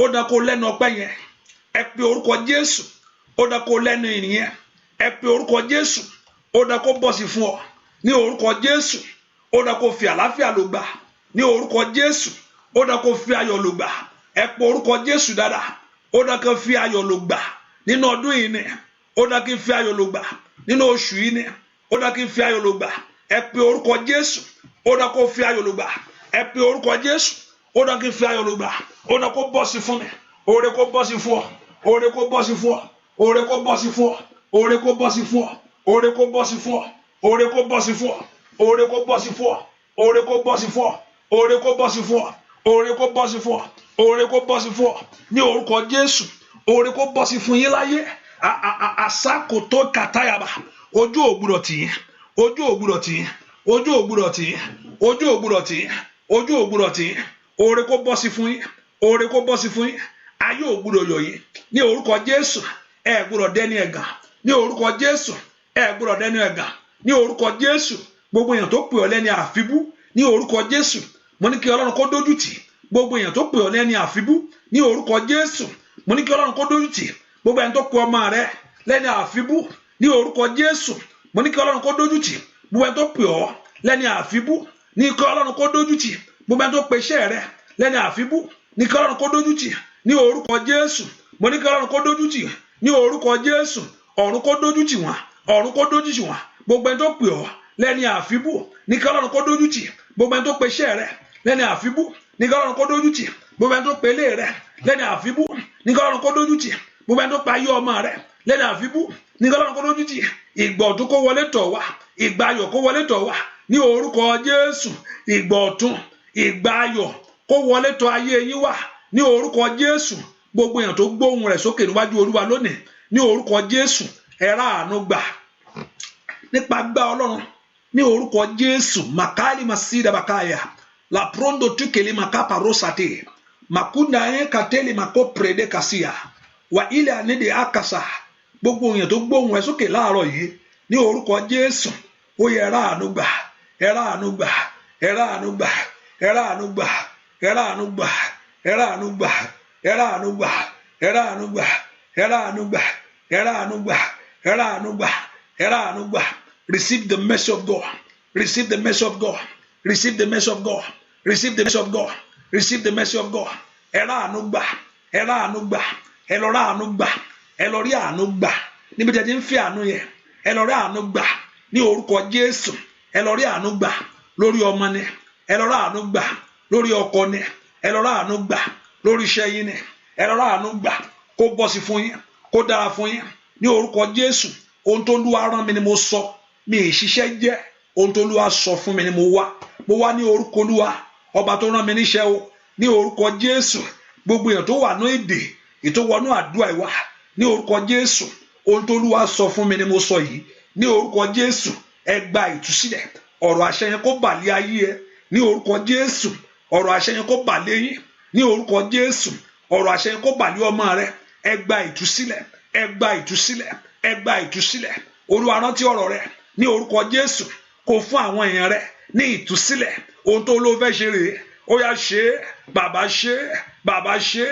Ó dá kó lẹ́nu ọpẹ́ yẹn. Ẹ pe orúkọ Jésù. Ó dá kó lẹ́nu ìyẹn. Ẹ pe orúkọ Jésù. Ó dá kó bọ́ sí fún ọ. Ní orúkọ Jésù. Ó dá kó fi àlàáfíà lò gbà. Ní orúkọ Jésù. Ó dá kó fi ayọ̀ lò gbà. Ẹ pe orúkọ Jésù dáadáa. Ó dá kó fi ayọ̀ lò gbà. Nínú ọdún yìí ni. Ó dá kí n fi ayọ̀ lò gbà. Nínú oṣù yìí ni. Ó dá kí n fi ayọ̀ lò gbà. Ẹ pe orúkọ Jésù. Ó dá kó fi ayọ̀ lò gbà. Ẹ pe orúkọ Jésù. Ó dá kí n fi ayọ̀ lò gbà. Ó dá kó bọ́ sí fún mi. Oore kó bọ́ sí fún ọ. Oore kó bọ́ sí fún ọ. Oore kó bọ́ sí fún ọ. Oore kó bọ́ sí fún ọ. Oore kó bọ́ sí fún ọ. Oore kó bọ́ sí fún ọ. Oore kó bọ́ sí fún ọ. Oore kó bọ́ sí fún ọ. Oore kó bọ́ sí fún ọ. Oore kó bọ́ sí fún ọ. Oore kó bọ́ sí fún ọ. Ní orúkọ Jésù. Oore kó bọ́ sí fún yín láyé. Asakoto katayaba. Ojú ò gbọdọ̀ tì yín. Ojú ò gbọdọ̀ tì yín. Ojú ò gbọdọ̀ tì yín. Ojú ò gbọdọ̀ tì yín. Ojú ò gbọdọ̀ tì yín. Oore kó bọ́ sí fún yín. Oore kó bọ́ sí fún yín. Ayé ò gbọdọ̀ yọ̀ yín. Ní orúkọ Jésù. Ẹ gbọdọ̀ dẹni ẹ̀gàn. Ní orúkọ Jésù. Ẹ gbọdọ̀ dẹni ẹ̀gàn. Ní orúkọ Jésù. Gbogbo èèyàn tó pè ọ́ lẹ́ni àfibú. Ní orúkọ Jésù. Mo ní kí Ọlọ́run kó dójú tì. Gbogbo èèyàn tó pè ọ́ lẹ́ni àfibú. Ní orúkọ Jésù. Mo ní kí Ọlọ́run kó dójú tì. Gbogbo èèyàn tó pè ọmọ rẹ lẹ́ni àfibú. Ní orúkọ Jésù. Mo ní kí Ọlọ́run kó dójú tì. Gbogbo èèyàn tó pè ọ́ lẹ́ni àfibú. Ní kí Ọlọ́run kó dójú tì. Gbogbo èèyàn tó pè iṣẹ́ rẹ lẹ́ni àfibú. Ní kí Ọlọ́run kó dójú tì. Ní orúkọ Jésù. Mo ní kí Ọlọ́run kó dójú tì. Ní orúkọ Jésù. Ọ̀run kó dójú tì wọ́n. Ọ̀run kó dójú tì wọ́n. Gbogbo èèyàn tó pè ọ́ lẹ́ni àfibú. Ní kí Ọlọ́run kó dójú tì. Gbogbo èèyàn tó pè iṣẹ́ rẹ lẹ́ni àfibú. Ní kí Ọlọ́run kó dójú tì. Gbogbo èèyàn tó pè ilé rẹ lẹ́ni àfibú. Ní kí Ọlọ́run kó dójú tì. Gbogbo èèyàn tó pè ayé ọmọ rẹ lẹ́ni àfibú. Ní kí Ọlọ́run kó dójú tì. Ìgbà ọ̀tun kó wọlé tọ̀ wá. Ìgbà ayọ̀ kó wọlé tọ̀ wá. Ní orúkọ Jésù. Ìgbà ọ̀tun, ìgbà ayọ̀ kó wọlé tọ̀ ayé yín wá. Ní orúkọ Jésù. Gbogbo èèyàn tó gbóhùn rẹ̀ sókè níwájú Olúwa lónìí. Ní orúkọ Jésù. Ẹ rà àánú gbà. Nípa gbà Ọlọ́run. Ní orúkọ Jésù. Makali masida bakaya. La prondo tukeli makapa rosate. Makunda kateli mako prede kasia. Wa ile anede akasa. Gbogbo èèyàn tó gbóhùn rẹ̀ sókè láàárọ̀ yìí. Ní orúkọ Jésù. Ó yẹ ẹ rà àánú gbà. Ẹ rà àánú gbà. Ẹ rà àánú gbà. Ẹ rà àánú gbà. Ẹ rà àánú gbà. Ẹ rà àánú gbà. Ẹ rà àánú gbà. Ẹ rà àánú gbà. Ẹ rà àánú gbà. Ẹ rà àánú gbà. Ẹ rà àánú gbà. Ẹ rà àánú gbà. Receive the mercy of God. Receive the mercy of God. Receive the mercy of God. Receive the mercy of God. Receive the mercy of God. Ẹ rà àánú gbà. Ẹ rà àánú gbà. Ẹ lọ rà àánú gbà. Ẹ lọ rí àánú gbà. Níbi tí ẹ ti ń fi àánú yẹn. Ẹ lọ rí àánú gbà. Ní orúkọ Jésù. Ẹ lọ rí àánú gbà. Lórí ọmọ ni. Ẹ lọ rí àánú gbà. Lórí ọkọ ni. Ẹ lọ rí àánú gbà. Lórí iṣẹ́ yín ni. Ẹ lọ rí àánú gbà. Kó bọ́ sí fún yín. Kó dára fún yín. Ní orúkọ Jésù. Ohun tó Olúwa rán mi ni mo sọ. Mi ì ṣiṣẹ́ jẹ́. Ohun tó Olúwa sọ fún mi ni mo wá. Mo wá ní orúkọ Olúwa. Ọba tó rán mi níṣẹ́ o. Ní orúkọ Jésù. Gbogbo èèyàn tó wà ní èdè. Ètò wọnú àdúrà ìwà. Ní orúkọ Jésù. Ohun tó Olúwa sọ fún mi ni mo sọ yìí. Ní orúkọ Jésù. Ẹ gba ìtúsílẹ̀. Ọ̀rọ̀ àṣẹ yẹn kó bà lé ayé ẹ. Ní orúkọ Jésù. Ọ̀rọ̀ àṣẹ yẹn kó bà lé yín. Ní orúkọ Jésù. Ọ̀rọ̀ àṣẹ yẹn kó bà lé ọmọ rẹ. Ẹ gba ìtúsílẹ̀. Ẹ gba ìtúsílẹ̀. Ẹ gba ìtúsílẹ̀. Olúwa rántí ọ̀rọ̀ rẹ. Ní orúkọ Jésù. kó fún àwọn èèyàn rẹ ní ìtúsílẹ̀ ohun tó ló fẹ́ ṣe rèé ó yá ṣe bàbá ṣe bàbá ṣe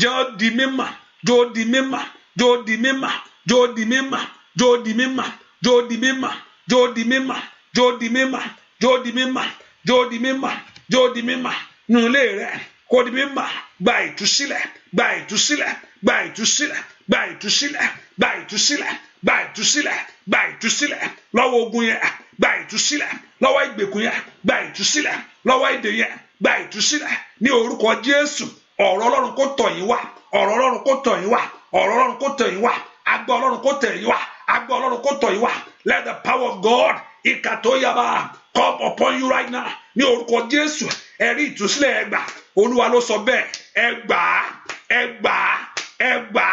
jẹ́ ó di mímọ̀ jẹ́ ó di mímọ̀ jẹ́ ó di mímọ̀ jẹ́ ó di mímọ̀ jẹ́ ó di mímọ̀ jẹ́ ó di mímọ̀ jẹ́ ó di mímọ̀ jẹ́ ó di mímọ̀ jẹ́ ó di mímọ̀ jẹ́ ó di mímọ̀ jẹ́ ó di mímọ̀ nínú ilé rẹ kó di mímọ̀ gba ìtúsílẹ̀ gba ìtúsílẹ̀ gba ìtúsílẹ̀ gba ìtúsílẹ̀ gba ìtúsílẹ̀ gba ìtúsílẹ̀ gba ìtúsílẹ̀ lọ́wọ́ ogun yẹn gba ìtúsílẹ̀ lọ́wọ́ ìgbèkùn yẹn gba ìtúsílẹ̀ lọ́wọ́ ìdè yẹn gba ìtúsílẹ̀ ní orúkọ Jésù ọ̀rọ̀ Ọlọ́run kó tọ̀ yín wá ọ̀rọ̀ Ọlọ́run kó tọ̀ yín wá ọ̀rọ̀ Ọlọ́run kó tọ̀ yín wá agbọ́ Ọlọ́run kó tọ̀ yín wá agbọ́ Ọlọ́run kó tọ̀ yín wá let the power of God ìkàtóyàbá come upon you right now ní orúkọ Jésù ẹ̀rí ìtúsílẹ̀ ẹ gbà Olúwa ló sọ bẹ́ẹ̀ ẹ gbà ẹ gbà ẹ gbà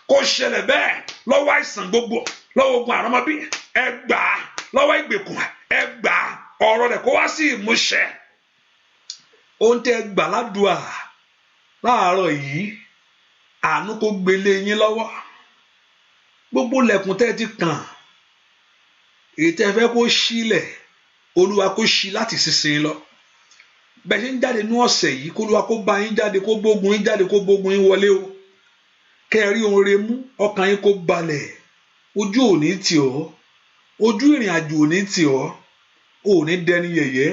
kó ṣẹlẹ̀ bẹ́ẹ̀ lọ́wọ́ àìsàn gbogbo lọ́wọ́ ogun àrọ́mọbí ẹ gbà lọ́wọ́ ìgbèkùn ẹ gbà ọ̀rọ̀ rẹ̀ kó wá sí ìmúṣẹ ohun tẹ́ gbà ládùúà láàárọ̀ yìí àánú kó gbélé yín lọ́wọ́ gbogbo lẹ̀kùn tẹ́ ti kàn èyí tẹ́ fẹ́ kó ṣílẹ̀ Olúwa kó ṣí láti sísìn lọ bẹ́ẹ̀ ṣe ń jáde ní ọ̀sẹ̀ yìí kó Olúwa kó bá yín jáde kó gbógun yín jáde kó gbógun yín wọlé o kẹ́ ẹ rí ohun rere mú ọkàn yín kó balẹ̀ ojú ò ní tì ọ́ ojú ìrìn àjò ò ní tì ọ́ ò ní dẹni yẹ̀yẹ́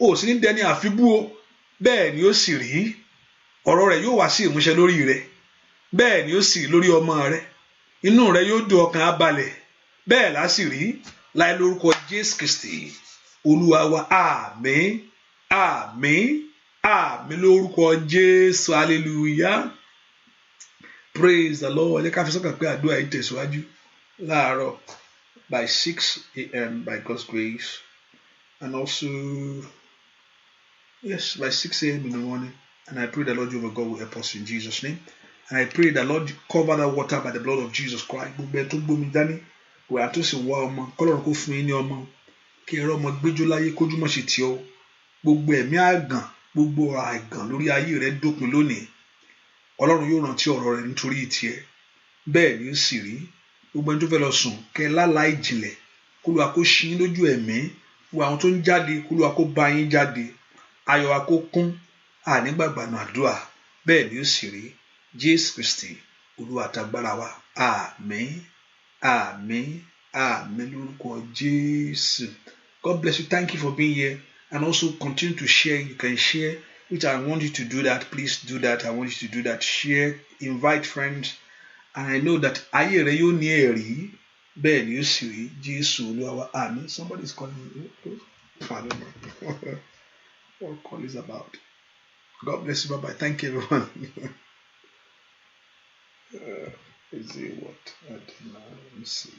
ò sì ní dẹni àfibú o bẹ́ẹ̀ ni ó sì rí ọ̀rọ̀ rẹ̀ yóò wá sí ìmúṣẹ lórí rẹ̀ bẹ́ẹ̀ ni ó sì rí lórí ọmọ rẹ̀ inú rẹ̀ yóò dùn ọkàn á balẹ̀ bẹ́ẹ̀ lá sì rí láì lórúkọ Jésù Kristi Olúwa wa àmín àmín àmín lórúkọ Jésù hallelujah praise the Lord ẹ ká fi sọ́kàn pé àdúrà yìí tẹ̀síwájú láàárọ̀ by 6 a.m. by God's grace and also yes by 6 a.m. in the morning and I pray the Lord Jehovah God will help us in Jesus' name and I pray the Lord cover that water by the blood of Jesus Christ gbogbo ẹ tó gbómi dání wẹ̀ àtúnṣe wá ọmọ kọ́lọ́run kó fún yín ní ọmọ kí ẹ̀rọ ọmọ gbẹ́jọ láyé kójú mọ́ ṣe tì ọ́ gbogbo ẹ̀mí àgàn gbogbo àgàn lórí ayé rẹ dópin lónìí Ọlọ́run yóò rántí ọ̀rọ̀ rẹ nítorí tiẹ̀ bẹ́ẹ̀ ni ó sì rí gbogbo ẹni tó fẹ́ lọ sùn kẹ́ lálàá ìjìnlẹ̀ kó Olúwa kó ṣí yín lójú ẹ̀mí gbogbo àwọn tó ń jáde kó Olúwa kó bá yín jáde ayọ̀ wa kó kún ànígbàgbànú àdúrà bẹ́ẹ̀ ni ó sì rí Jésù Kristi Olúwa àtàgbára wa àmín àmín àmín lórúkọ Jésù. God bless you. Thank you for being here and also continue to share. You can share, which I want you to do that. Please do that. I want you to do that. Share, invite friends. And I know that ayé rẹ yóò ní ẹ̀rí bẹ́ẹ̀ ni ó sì rí Jésù Olúwa wa àmín. Somebody is calling me. I don't know what call is about. God bless you. Bye-bye. Thank you, everyone. Is it what? I don't know. Let me see.